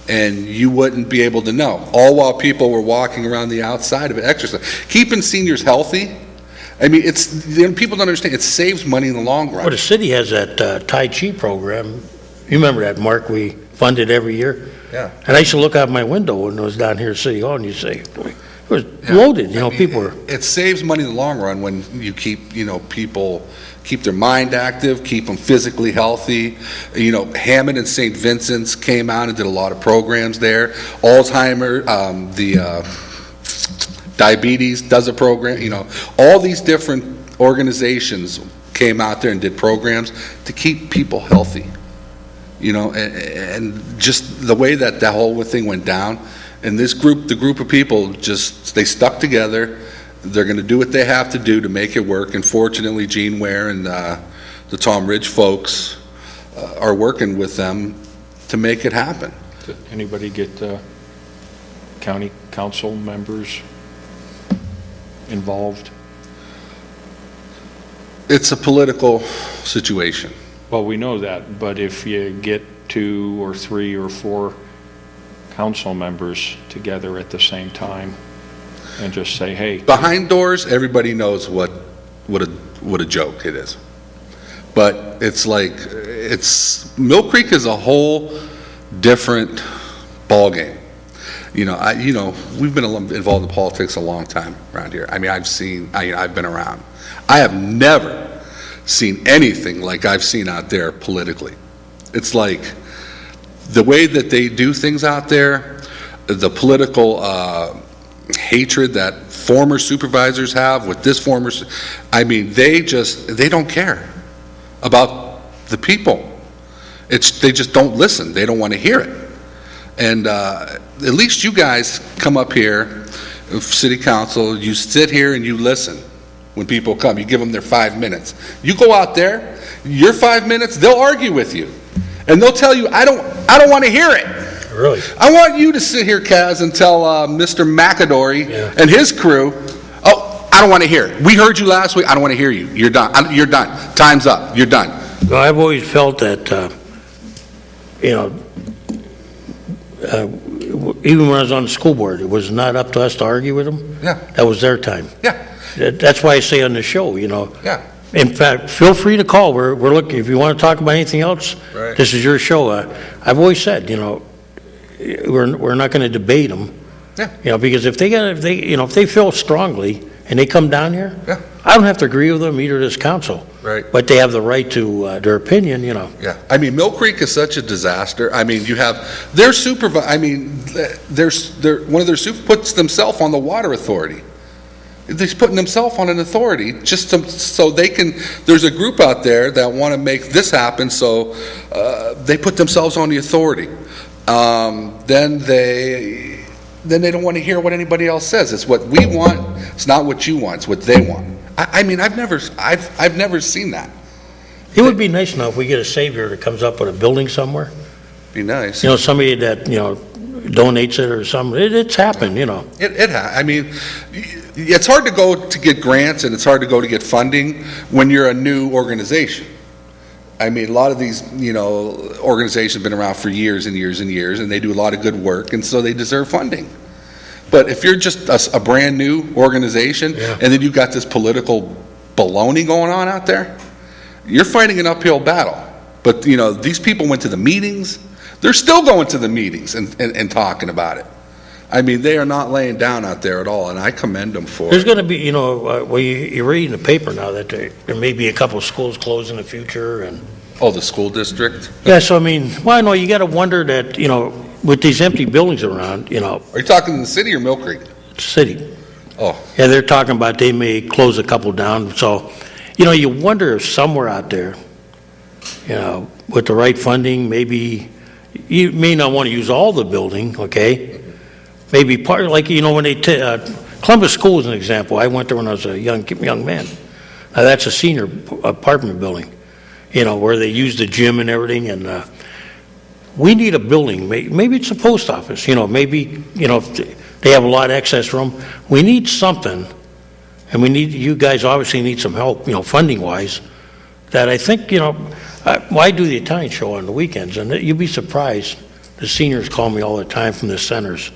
And you wouldn't be able to know, all while people were walking around the outside of it, exercise. Keeping seniors healthy, I mean, people don't understand, it saves money in the long run. Well, the city has that Tai Chi program. You remember that, Mark? We fund it every year. Yeah. And I used to look out my window when I was down here at City Hall, and you say, it was loaded. You know, people were. It saves money in the long run when you keep, people keep their mind active, keep them physically healthy. You know, Hammond and St. Vincent's came out and did a lot of programs there. Alzheimer, the diabetes does a program. You know, all these different organizations came out there and did programs to keep people healthy. You know, and just the way that whole thing went down, and the group of people they stuck together. They're going to do what they have to do to make it work, and fortunately Gene Ware and the Tom Ridge folks are working with them to make it happen. Did anybody get county council members involved? It's a political situation. Well, we know that, but if you get 2 or 3 or 4 council members together at the same time and just say, hey. Behind doors, everybody knows what a joke it is. But it's like, Mill Creek is a whole different ballgame. You know, we've been involved in politics a long time around here. I mean, I've been around. I have never seen anything like I've seen out there politically. It's like the way that they do things out there, the political hatred that former supervisors have with this I mean, they don't care about the people. They just don't listen. They don't want to hear it. And at least you guys come up here, city council, you sit here and you listen when people come. You give them their 5 minutes. You go out there, your 5 minutes, they'll argue with you. And they'll tell you, I don't want to hear it. Really? I want you to sit here, Kaz, and tell Mr. McAdory and his crew, oh, I don't want to hear it. We heard you last week. I don't want to hear you. You're done. You're done. Time's up. You're done. Well, I've always felt that, even when I was on the school board, it was not up to us to argue with them. Yeah. That was their time. Yeah. That's why I say on the show, Yeah. In fact, feel free to call. We're looking, if you want to talk about anything else, Right. This is your show. I've always said, we're not going to debate them. Yeah. Because if they feel strongly and they come down here, Yeah. I don't have to agree with them, either this council. Right. But they have the right to their opinion, Yeah, I mean, Mill Creek is such a disaster. I mean, you have, their supervisor, I mean, one of their puts themselves on the water authority. He's putting himself on an authority just so they can, there's a group out there that want to make this happen, so they put themselves on the authority. Then they don't want to hear what anybody else says. It's what we want, it's not what you want, it's what they want. I mean, I've never seen that. It would be nice enough if we get a savior that comes up with a building somewhere. Be nice. Somebody that, donates it or something. It's happened, I mean, it's hard to go to get grants and it's hard to go to get funding when you're a new organization. I mean, a lot of these, organizations have been around for years and years and years, and they do a lot of good work, and so they deserve funding. But if you're just a brand new organization, and then you've got this political baloney going on out there, you're fighting an uphill battle. But, these people went to the meetings. They're still going to the meetings and talking about it. I mean, they are not laying down out there at all, and I commend them for There's it. going to be, you're reading the paper now that there may be a couple of schools closed in the future. And Oh, the school district? yeah, so I mean, well, no, you got to wonder that, with these empty buildings around, Are you talking in the city or Mill Creek? city. Oh, Yeah, they're talking about they may close a couple down. So, you wonder if somewhere out there, with the right funding, maybe you may not want to use all the building, okay? Maybe part, like, when they, Columbus School is an example. I went there when I was a young man. Now, that's a senior apartment building, where they use the gym and everything. And we need a building. Maybe it's a post office, maybe, if they have a lot of excess room. We need something, and you guys obviously need some help, funding-wise, that I think, I do the Italian show on the weekends, and you'd be surprised. The seniors call me all the time from the centers.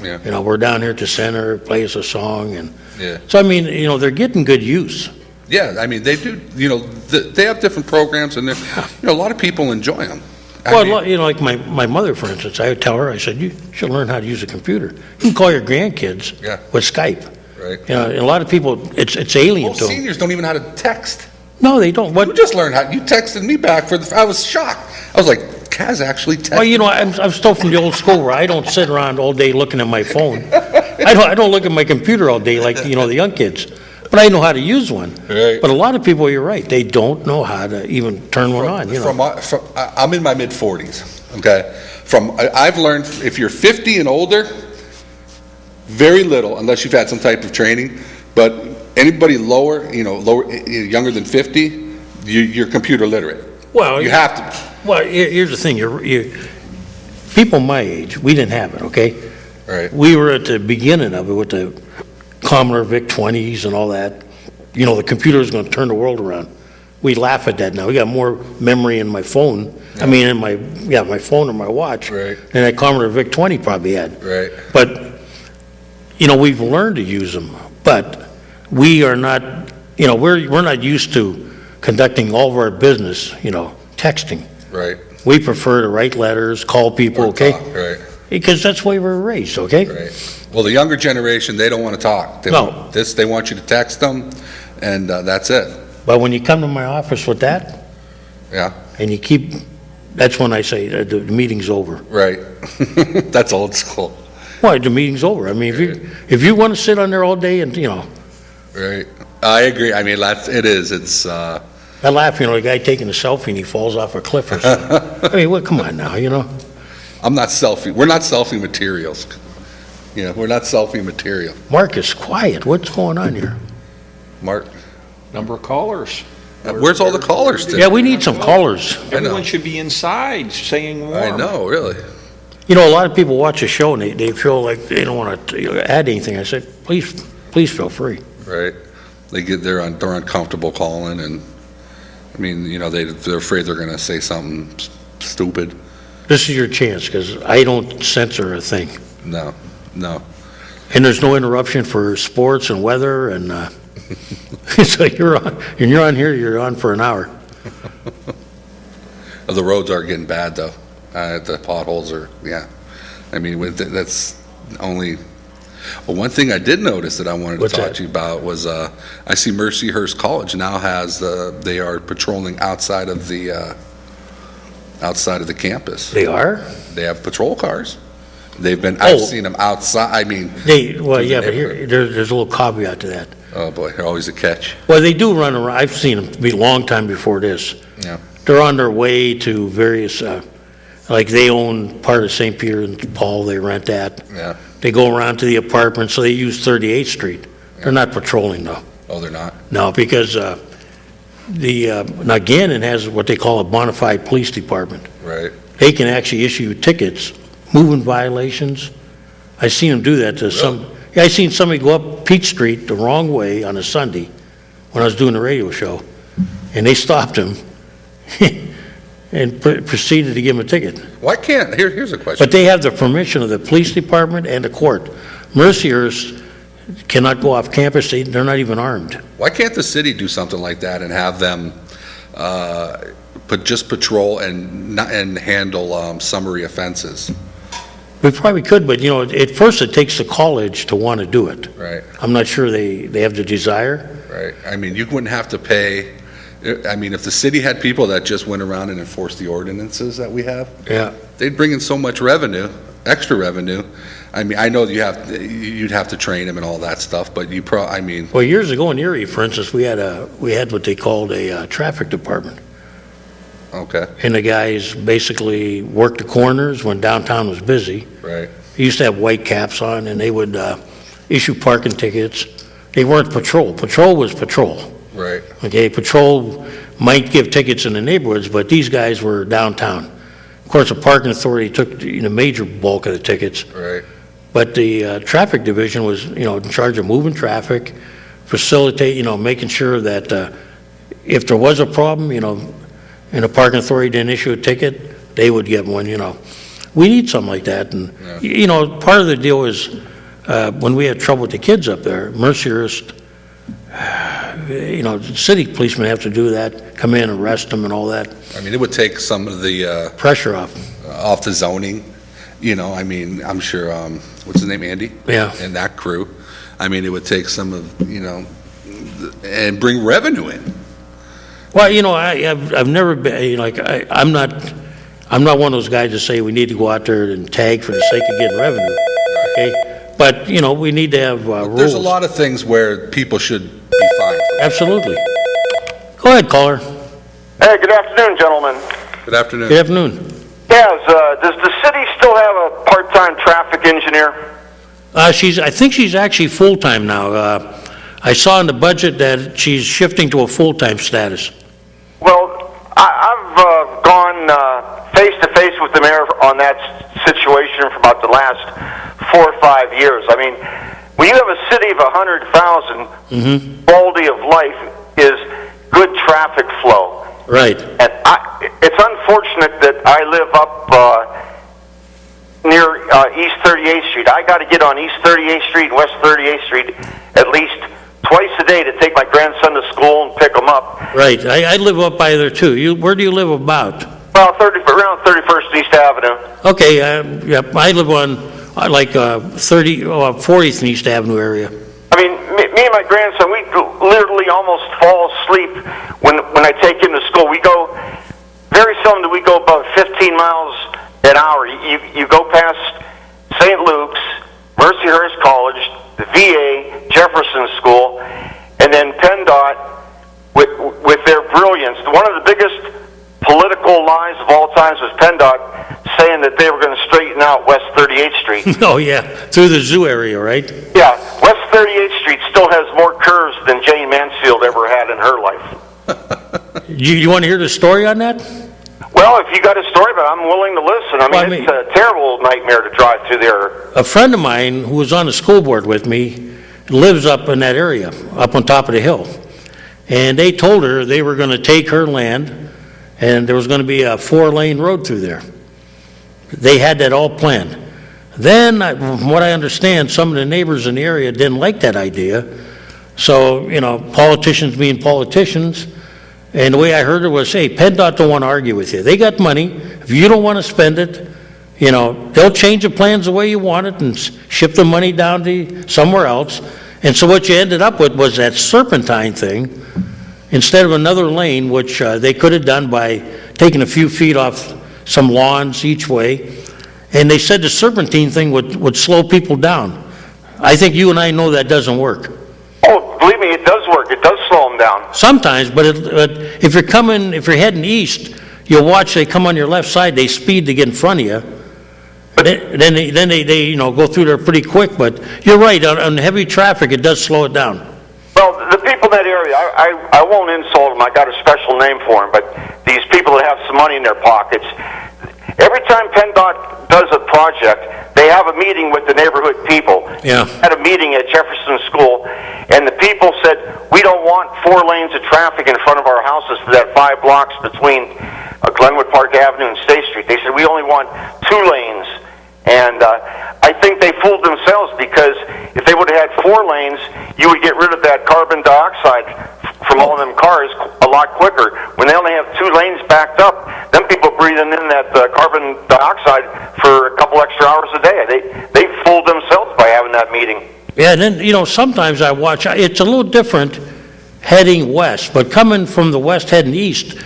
yeah. We're down here at the center, play us a song, and Yeah. so I mean, they're getting good use. Yeah, I mean, they do, they have different programs, and a lot of people enjoy them. Like my mother, for instance, I would tell her, I said, you should learn how to use a computer. You can call your grandkids with Skype. Right. And a lot of people, it's alien to them. Seniors don't even know how to text. No, they don't. You just learned how. You texted me back I was shocked. I was like, Kaz actually texted. Well, I'm still from the old school where I don't sit around all day looking at my phone. I don't look at my computer all day like, the young kids. But I know how to use one. Right. But a lot of people, you're right, they don't know how to even turn one on, I'm in my mid-40s, okay? I've learned, if you're 50 and older, very little, unless you've had some type of training, but anybody younger than 50, you're computer literate. Well, you have to be. Well, here's the thing, people my age, we didn't have it, okay? Right. We were at the beginning of it with the Commodore VIC-20s and all that. The computer is going to turn the world around. We laugh at that now. We got more memory in my phone. Yeah. I mean, in my phone or my watch. Right. Than that Commodore VIC-20 probably had. Right. But, we've learned to use them. But we are not, we're not used to conducting all of our business, texting. Right. We prefer to write letters, call people, Or okay? talk, right. Because that's the way we were raised, okay? Right. Well, the younger generation, they don't want to talk. They want you to text them, and that's it. But when you come to my office with that, Yeah. and that's when I say the meeting's over. Right. That's old school. Why, the meeting's over. I mean, if you want to sit on there all day and, Right. I agree. I mean, it is. It's. I laugh, the guy taking a selfie and he falls off a cliff or something. I mean, come on now, I'm not selfie. We're not selfie materials. We're not selfie material. Marcus, quiet. What's going on here? Mark. Number of callers. Where's all the callers today? Yeah, we need some callers. Everyone should be inside, staying warm. I know, really. A lot of people watch the show and they feel like they don't want to add anything. I said, please feel free. Right. They're uncomfortable calling, and I mean, they're afraid they're going to say something stupid. This is your chance because I don't censor a thing. No. And there's no interruption for sports and weather, and so you're on here. You're on for an hour. The roads are getting bad though. The potholes are, yeah. I mean, that's only Well, one thing I did notice that I wanted What's to talk that? to you about was I see Mercyhurst College now has they are patrolling outside of the campus. They are? They have patrol cars. They've been. I've Oh. seen them outside. I mean, Well, through the yeah, but here, neighborhood. there's a little caveat to that. Oh boy, they're always a catch. Well, they do run around, I've seen them be a long time before this. Yeah. They're on their way to various, like they own part of St. Peter and Paul, they rent that. Yeah. They go around to the apartments, so they use 38th Street. They're not patrolling though. Oh, they're not. No, because now Gannon has what they call a bona fide police department. Right. They can actually issue tickets, moving violations. I seen them do that to some, yeah, I seen somebody go up Peach Street the wrong way on a Sunday when I was doing the radio show, and they stopped him and proceeded to give him a ticket. Why can't? Here's a question. But they have the permission of the police department and the court. Mercyhurst cannot go off campus, they're not even armed. Why can't the city do something like that and have them just patrol and handle summary offenses? We probably could, but at first it takes the college to want to do it. Right. I'm not sure they have the desire. Right. I mean, you wouldn't have to pay. I mean, if the city had people that just went around and enforced the ordinances that we have, Yeah. they'd bring in so much revenue, extra revenue. I mean, I know you'd have to train them and all that stuff, but I mean. Well, years ago in Erie, for instance, we had what they called a traffic department. Okay. And the guys basically worked the corners when downtown was busy. Right. They used to have white caps on, and they would issue parking tickets. They weren't patrol. Patrol was patrol. Right. Okay, patrol might give tickets in the neighborhoods, but these guys were downtown. Of course, the parking authority took the major bulk of the tickets. Right. But the traffic division was, in charge of moving traffic, facilitate, making sure that if there was a problem, and the parking authority didn't issue a ticket, they would give one, We need something like that. And, part of the deal is when we had trouble with the kids up there, Mercyhurst, city policemen have to do that, come in, arrest them and all that. I mean, it would take some of the Pressure off. off the zoning. I mean, I'm sure. What's his name, Andy? Yeah. And that crew. I mean, it would take some of and bring revenue in. Well, I've never been, I'm not one of those guys that say we need to go out there and tag for the sake of getting revenue, okay? But, we need to have rules. There's a lot of things where people should be fined. Absolutely. Go ahead, caller. Hey, good afternoon, gentlemen. Good afternoon. Good afternoon. Yes, does the city still have a part-time traffic engineer? I think she's actually full-time now. I saw in the budget that she's shifting to a full-time status. Well, I've gone face-to-face with the mayor on that situation for about the last 4 or 5 years. I mean, when you have a city of 100,000, quality of life is good traffic flow. Right. And it's unfortunate that I live up near East 38th Street. I got to get on East 38th Street and West 38th Street at least twice a day to take my grandson to school and pick him up. Right. I live up by there too. Where do you live about? Well, around 31st East Avenue. Okay. Yep. I live on 40th and East Avenue area. I mean, me and my grandson, we literally almost fall asleep when I take him to school. We go, very seldom do we go about 15 miles an hour. You go past St. Luke's, Mercyhurst College, the VA, Jefferson School, and then PennDOT with their brilliance. One of the biggest political lies of all times was PennDOT saying that they were going to straighten out West 38th Street. Oh, yeah. Through the zoo area, right? Yeah. West 38th Street still has more curves than Jane Mansfield ever had in her life. You want to hear the story on that? Well, if you got a story about it, I'm willing to listen. I mean, it's a terrible nightmare to drive through there. A friend of mine who was on the school board with me lives up in that area, up on top of the hill. And they told her they were going to take her land and there was going to be a 4-lane road through there. They had that all planned. Then, from what I understand, some of the neighbors in the area didn't like that idea. So, politicians being politicians, and the way I heard it was, hey, PennDOT don't want to argue with you. They got money. If you don't want to spend it, You know, they'll change the plans the way you want it and ship the money down to somewhere else. And so what you ended up with was that serpentine thing instead of another lane, which they could have done by taking a few feet off some lawns each way. And they said the serpentine thing would slow people down. I think you and I know that doesn't work. Oh, believe me, it does work. It does slow them down. Sometimes, but if you're heading east, you'll watch they come on your left side, they speed to get in front of you. Then they you know, go through there pretty quick, but you're right, on heavy traffic, it does slow it down. Well, the people in that area, I won't insult them. I got a special name for them, but these people that have some money in their pockets, every time PennDOT does a project, they have a meeting with the neighborhood people. Yeah. Had a meeting at Jefferson School, and the people said, we don't want 4 lanes of traffic in front of our houses for that 5 blocks between Glenwood Park Avenue and State Street. They said, we only want 2 lanes. And I think they fooled themselves, because if they would have had 4 lanes, you would get rid of that carbon dioxide from all of them cars a lot quicker. When they only have 2 lanes backed up, then people breathing in that carbon dioxide for a couple extra hours a day. They fooled themselves by having that meeting. Yeah, and then, you know, sometimes I watch, it's a little different heading west, but coming from the west heading east,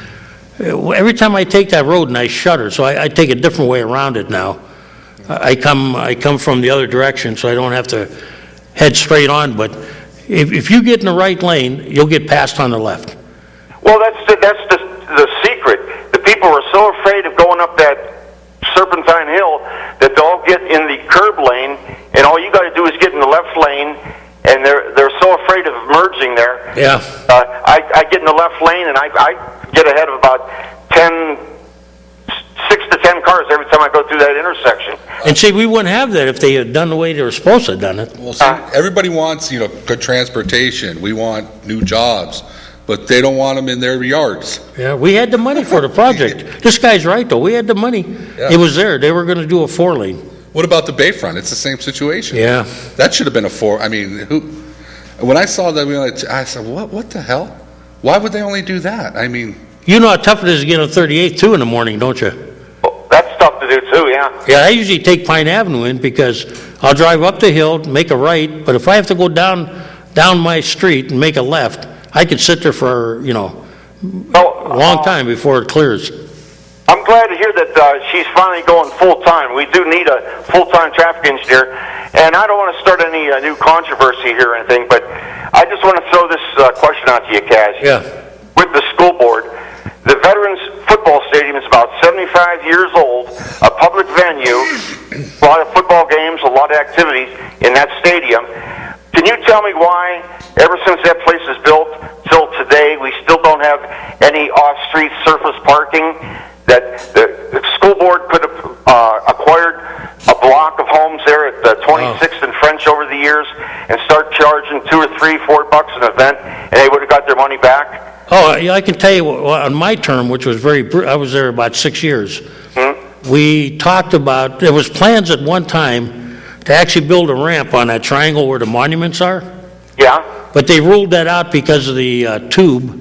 every time I take that road and I shudder, so I take a different way around it now. I come from the other direction, so I don't have to head straight on, but if you get in the right lane, you'll get passed on the left. Well, that's the secret. The people are so afraid of going up that serpentine hill that they'll get in the curb lane, and all you got to do is get in the left lane, and they're so afraid of merging there. Yeah. I get in the left lane, and I get ahead of about 6 to 10 cars every time I go through that intersection. And see, we wouldn't have that if they had done the way they were supposed to have done it. Well, see, everybody wants, good transportation. We want new jobs, but they don't want them in their yards. Yeah, we had the money for the project. This guy's right, though. We had the money. Yeah. It was there. They were going to do a 4-lane. What about the Bayfront? It's the same situation. Yeah. That should have been a 4. I mean, when I saw that, I said, what the hell? Why would they only do that? I mean... You know how tough it is to get on 38th, too, in the morning, don't you? That's tough to do, too, yeah. Yeah, I usually take Pine Avenue in because I'll drive up the hill, make a right, but if I have to go down my street and make a left, I could sit there for, a long time before it clears. I'm glad to hear that she's finally going full-time. We do need a full-time traffic engineer, and I don't want to start any new controversy here or anything, but I just want to throw this question out to you, Kaz. Yeah. With the school board, the Veterans Football Stadium is about 75 years old, a public venue, a lot of football games, a lot of activities in that stadium. Can you tell me why, ever since that place is built till today, we still don't have any off-street surface parking? That the school board could have acquired a block of homes there at the 26th and French over the years and start charging $2 or $3, $4 an event, and they would have got their money back? Oh, yeah, I can tell you, on my term, which was I was there about 6 years, we talked about, there was plans at one time to actually build a ramp on that triangle where the monuments are. Yeah. But they ruled that out because of the tube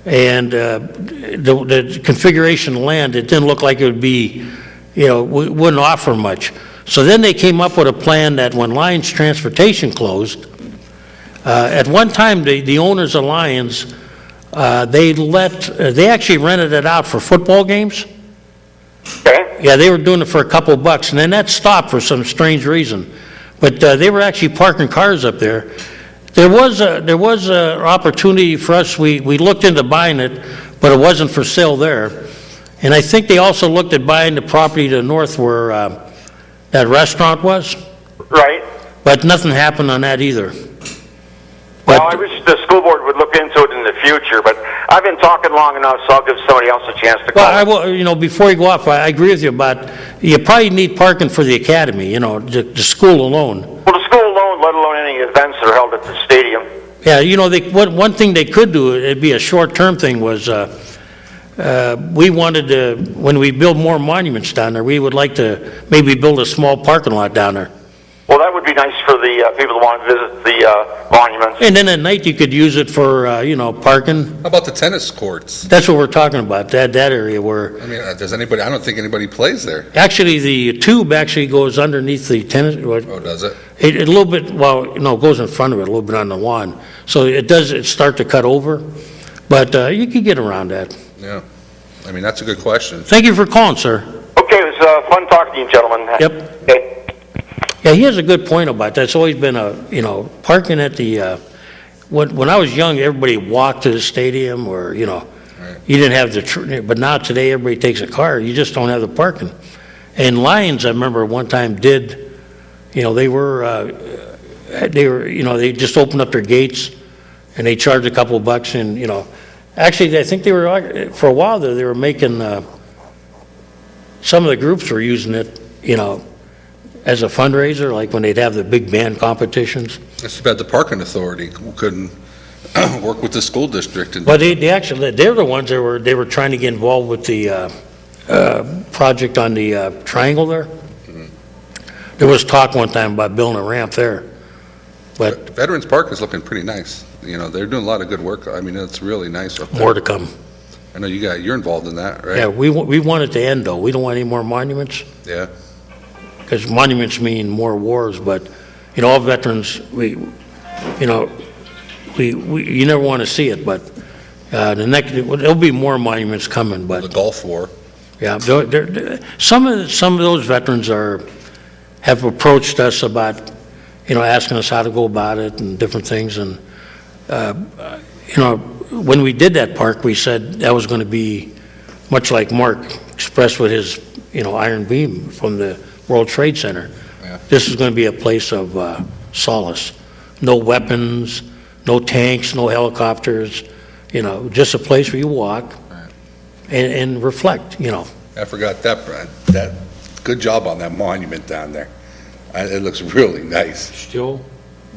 and the configuration of land. It didn't look like it would be, wouldn't offer much. So then they came up with a plan that when Lions Transportation closed, at one time the owners of Lions, they actually rented it out for football games. Okay. Yeah, they were doing it for a couple bucks, and then that stopped for some strange reason. But they were actually parking cars up there. There was an opportunity for us. We looked into buying it, but it wasn't for sale there. And I think they also looked at buying the property to the north where that restaurant was. Right. But nothing happened on that either. Well, I wish the school board would look into it in the future, but I've been talking long enough, so I'll give somebody else a chance to call. Well, I will, before you go off, I agree with you about, you probably need parking for the academy, the school alone. Well, the school alone, let alone any events that are held at the stadium. Yeah, one thing they could do, it'd be a short-term thing, was we wanted to, when we build more monuments down there, we would like to maybe build a small parking lot down there. Well, that would be be nice for the people that want to visit the monuments. And then at night, you could use it for, parking. How about the tennis courts? That's what we're talking about, that area where, I mean, I don't think anybody plays there. actually, the tube actually goes underneath the tennis, Oh, does it? a little bit, well, no, it goes in front of it, a little bit on the lawn. So it start to cut over, but you could get around that. Yeah. I mean, that's a good question. Thank you for calling, sir. Okay, it was fun talking to you, gentlemen. Yep. Okay. Yeah, he has a good point about that. It's always been parking at the, when I was young, everybody walked to the stadium or, you didn't have but now today, everybody takes a car. You just don't have the parking. And Lions, I remember one time they just opened up their gates and they charged a couple of bucks and, actually, I think they were, for a while there, they were making, some of the groups were using it, as a fundraiser, like when they'd have the big band competitions. It's too bad the parking authority couldn't work with the school district. And But they're the ones that were trying to get involved with the project on the triangle there. There was talk one time about building a ramp there. But Veterans Park is looking pretty nice. They're doing a lot of good work. I mean, it's really nice up there. more to come. I know you're involved in that, right? Yeah, we want it to end, though. We don't want any more monuments, Yeah. because monuments mean more wars, but, all veterans, you never want to see it, but there'll be more monuments coming, The but, Gulf War. yeah, some of those veterans have approached us about, asking us how to go about it and different things, and, when we did that park, we said that was going to be much like Mark expressed with his, iron beam from the World Trade Center. Yeah. This is going to be a place of solace. No weapons, no tanks, no helicopters, just a place where you walk and reflect, I forgot that, Brad. Good job on that monument down there. It looks really nice. Still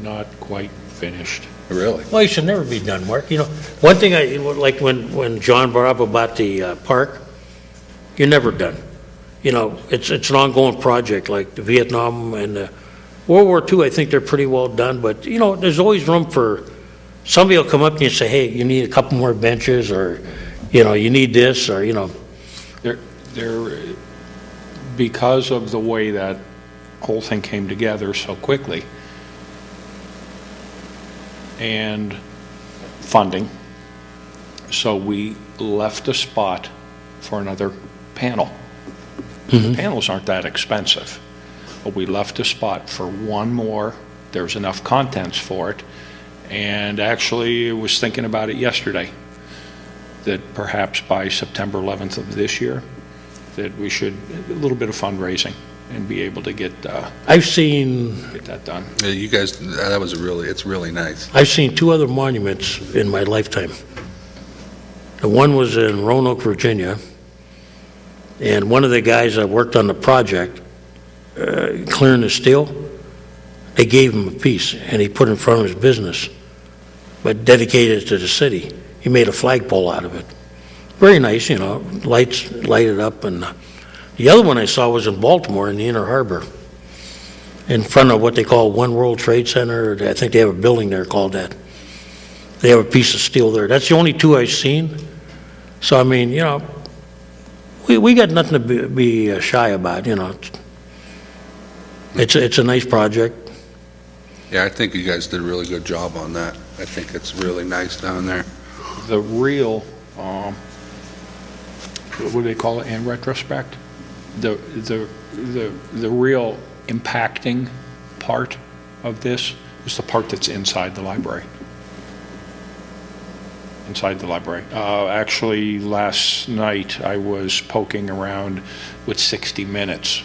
not quite finished. Really. Well, it should never be done, Mark. One thing like when John brought up about the park, you're never done. It's an ongoing project, like the Vietnam and the World War II, I think they're pretty well done, but, there's always room for, somebody will come up to you and say, hey, you need a couple more benches, or, you need this, or, There, because of the way that whole thing came together so quickly, and funding, so we left a spot for another panel. The panels aren't that expensive, but we left a spot for one more. There's enough contents for it, and actually I was thinking about it yesterday, that perhaps by September 11th of this year, that we should, a little bit of fundraising and be able to get I've seen that done. Yeah, you guys, it's really nice. I've seen two other monuments in my lifetime. The one was in Roanoke, Virginia, and one of the guys that worked on the project, clearing the steel, they gave him a piece, and he put it in front of his business, but dedicated it to the city. He made a flagpole out of it. Very nice, lights lighted up, and the other one I saw was in Baltimore in the Inner Harbor, in front of what they call One World Trade Center. I think they have a building there called that. They have a piece of steel there. That's the only two I've seen. So, I mean, we got nothing to be shy about, It's a nice project. Yeah, I think you guys did a really good job on that. I think it's really nice down there. The real, what do they call it in retrospect? The real impacting part of this is the part that's inside the library. Inside the library. Actually, last night I was poking around with 60 Minutes,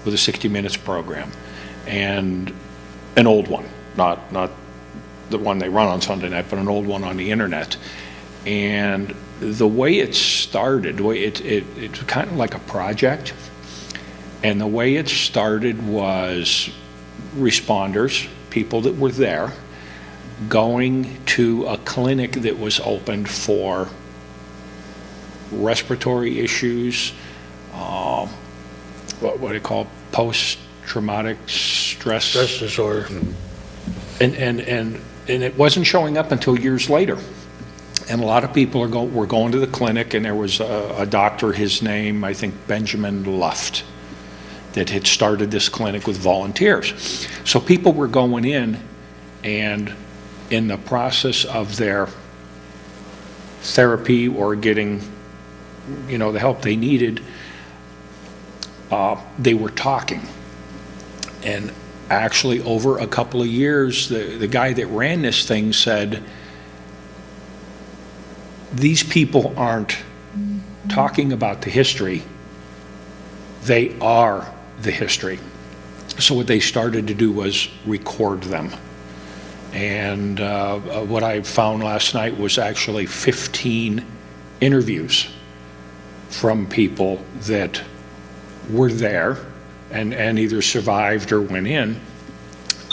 with a 60 Minutes program, and an old one, not the one they run on Sunday night, but an old one on the internet. And the way it started, it's kind of like a project, and the way it started was responders, people that were there, going to a clinic that was opened for respiratory issues, what do you call traumatic stress. Stress disorder. And it wasn't showing up until years later. And a lot of people were going to the clinic, and there was a doctor, his name, I think Benjamin Luft, that had started this clinic with volunteers. So people were going in, and in the process of their therapy or getting, the help they needed, they were talking. And actually, over a couple of years, the guy that ran this thing said, these people aren't talking about the history, they are the history. So what they started to do was record them. And what I found last night was actually 15 interviews from people that were there and either survived or went in.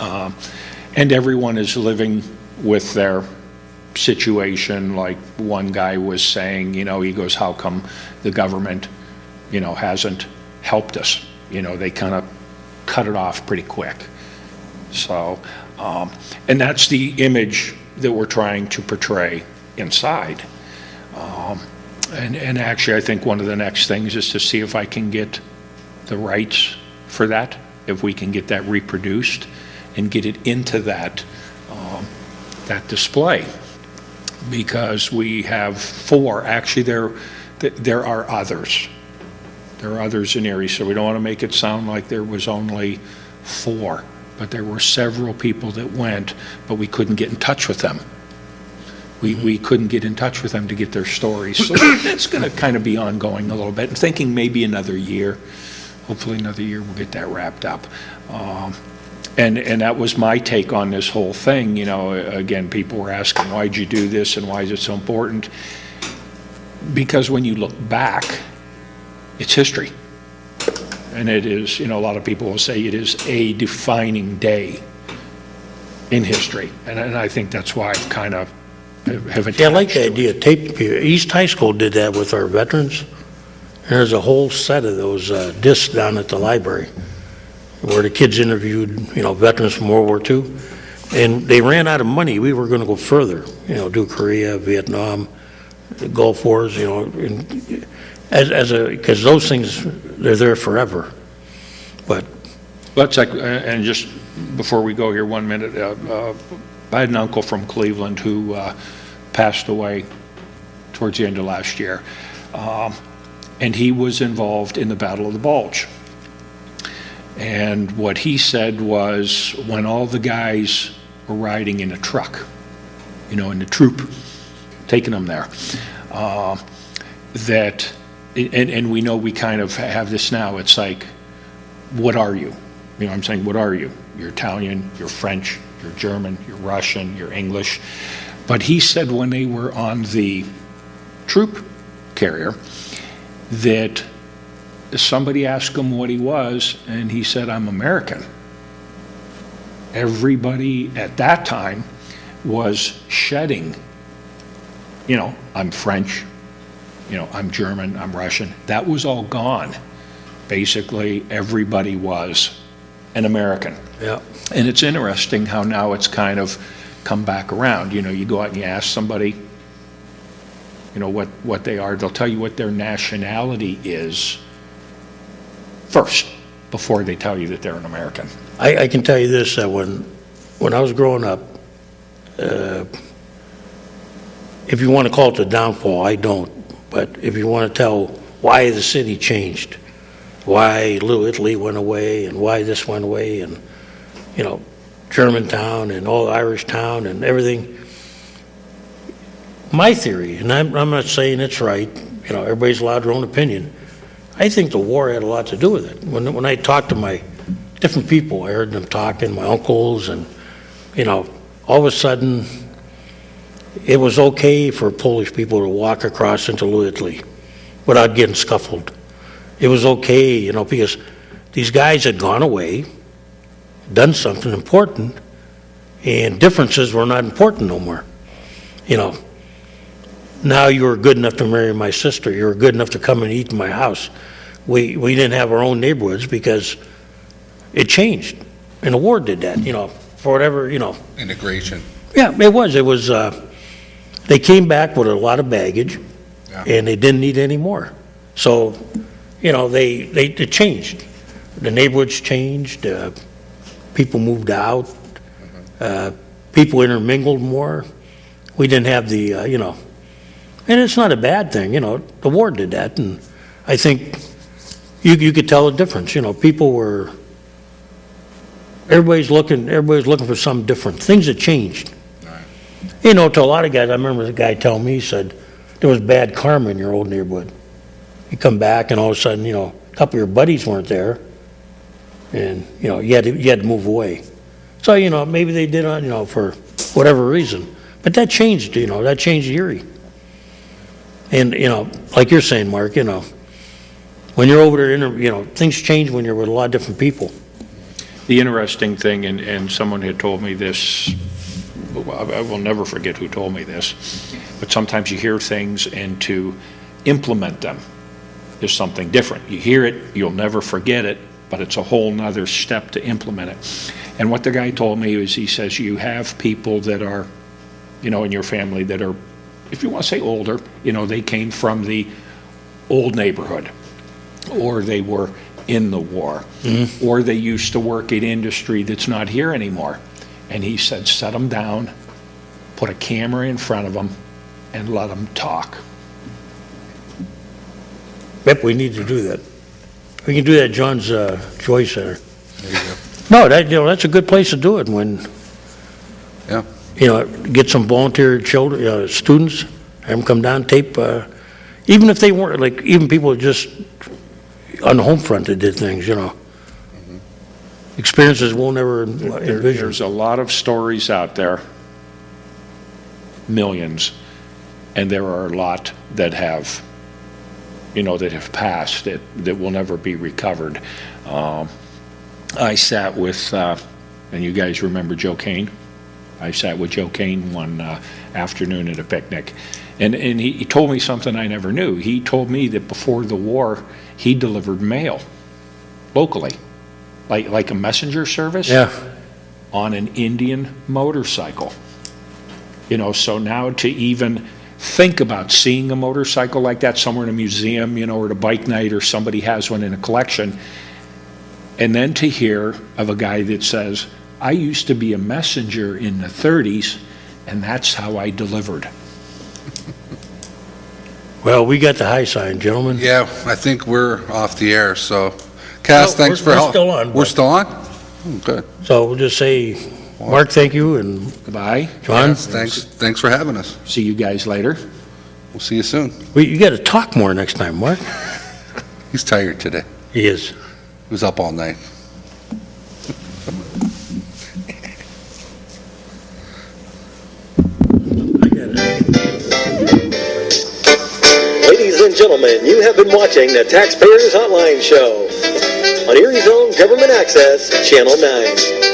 And everyone is living with their situation. Like one guy was saying, he goes, how come the government, hasn't helped us? They kind of cut it off pretty quick. So, and that's the image that we're trying to portray inside. And actually, I think one of the next things is to see if I can get the rights for that, if we can get that reproduced and get it into that display. Because we have 4, actually there are others. There are others in Erie, so we don't want to make it sound like there was only 4, but there were several people that went, but we couldn't get in touch with them. We couldn't get in touch with them to get their stories. So that's going to kind of be ongoing a little bit. I'm thinking maybe another year. Hopefully another year we'll get that wrapped up. And that was my take on this whole thing. Again, people were asking, why'd you do this and why is it so important? Because when you look back, it's history. And it is, a lot of people will say it is a defining day in history. And I think that's why I've kind of have attached. Yeah, I like the to it. idea. East High School did that with our veterans. There's a whole set of those discs down at the library where the kids interviewed, veterans from World War II. And they ran out of money. We were going to go further, do Korea, Vietnam, the Gulf Wars, because those things, they're there forever. But Let's, and just before we go here, 1 minute, I had an uncle from Cleveland who passed away towards the end of last year. And he was involved in the Battle of the Bulge. And what he said was when all the guys were riding in a truck, in the troop, taking them there, that, and we know we kind of have this now, it's like, what are you? I'm saying, what are you? You're Italian, you're French, you're German, you're Russian, you're English. But he said when they were on the troop carrier that somebody asked him what he was, and he said, I'm American. Everybody at that time was shedding, I'm French, I'm German, I'm Russian. That was all gone. Basically, everybody was an American. yeah, And it's interesting how now it's kind of come back around. You go out and you ask somebody, what they are, they'll tell you what their nationality is first, before they tell you that they're an American. I can tell you this, that when I was growing up, if you want to call it the downfall, I don't, but if you want to tell why the city changed, why Little Italy went away, and why this went away, and, Germantown, and all Irish Town, and everything, my theory, and I'm not saying it's right, everybody's allowed their own opinion, I think the war had a lot to do with it. When I talked to my different people, I heard them talking, my uncles, and, all of a sudden, it was okay for Polish people to walk across into Little Italy without getting scuffled. It was okay, because these guys had gone away, done something important, and differences were not important no more. Now you were good enough to marry my sister. You were good enough to come and eat in my house. We didn't have our own neighborhoods because, it changed. And the war did that, for whatever, Integration. Yeah, it was. They came back with a lot of baggage, Yeah. and they didn't need any more. So, it changed. The neighborhoods changed, people moved out, people intermingled more. We didn't have the, and it's not a bad thing, the war did that, and I think you could tell the difference, people were, everybody's looking for something different. Things had changed. To a lot of guys, I remember the guy telling me, he said, there was bad karma in your old neighborhood. You come back and all of a sudden, a couple of your buddies weren't there, and, you had to move away. So, maybe they did, for whatever reason. But that changed, that changed Erie. And, like you're saying, Mark, when you're over there, things change when you're with a lot of different people. The interesting thing, and someone had told me this, I will never forget who told me this, but sometimes you hear things and to implement them is something different. You hear it, you'll never forget it, but it's a whole nother step to implement it. And what the guy told me is, he says, you have people that are, in your family that are, if you want to say older, they came from the old neighborhood, or they were in the war, or they used to work in industry that's not here anymore. And he said, set them down, put a camera in front of them, and let them talk. Yep, we need to do that. We can do that at John's Joy Center. There you go. No, that's a good place to do it when, Yeah. Get some volunteer children, students, have them come down, tape, even if they weren't, like, even people just on the home front that did things, Experiences we'll never envision. There's a lot of stories out there, millions, and there are a lot that have, that have passed that will never be recovered. I sat with, and you guys remember Joe Kane? I sat with Joe Kane one afternoon at a picnic, and he told me something I never knew. He told me that before the war, he delivered mail locally, like a messenger service, on an Indian motorcycle. So now to even think about seeing a motorcycle like that somewhere in a museum, or at a bike night, or somebody has one in a collection, and then to hear of a guy that says, I used to be a messenger in the 30s, and that's how I delivered. Well, we got the high sign, gentlemen. Yeah, I think we're off the air, so Cass, No, thanks for we're help. still on, We're but- still on? Oh, good. So we'll just say, Mark, thank you, and Goodbye. John, Yes, thanks for having us. See you guys later. We'll see you soon. you got to talk more next time, Mark. He's tired today. He is. He was up all night. Ladies and gentlemen, you have been watching the Taxpayers Hotline Show on Erie's own Government Access, Channel 9.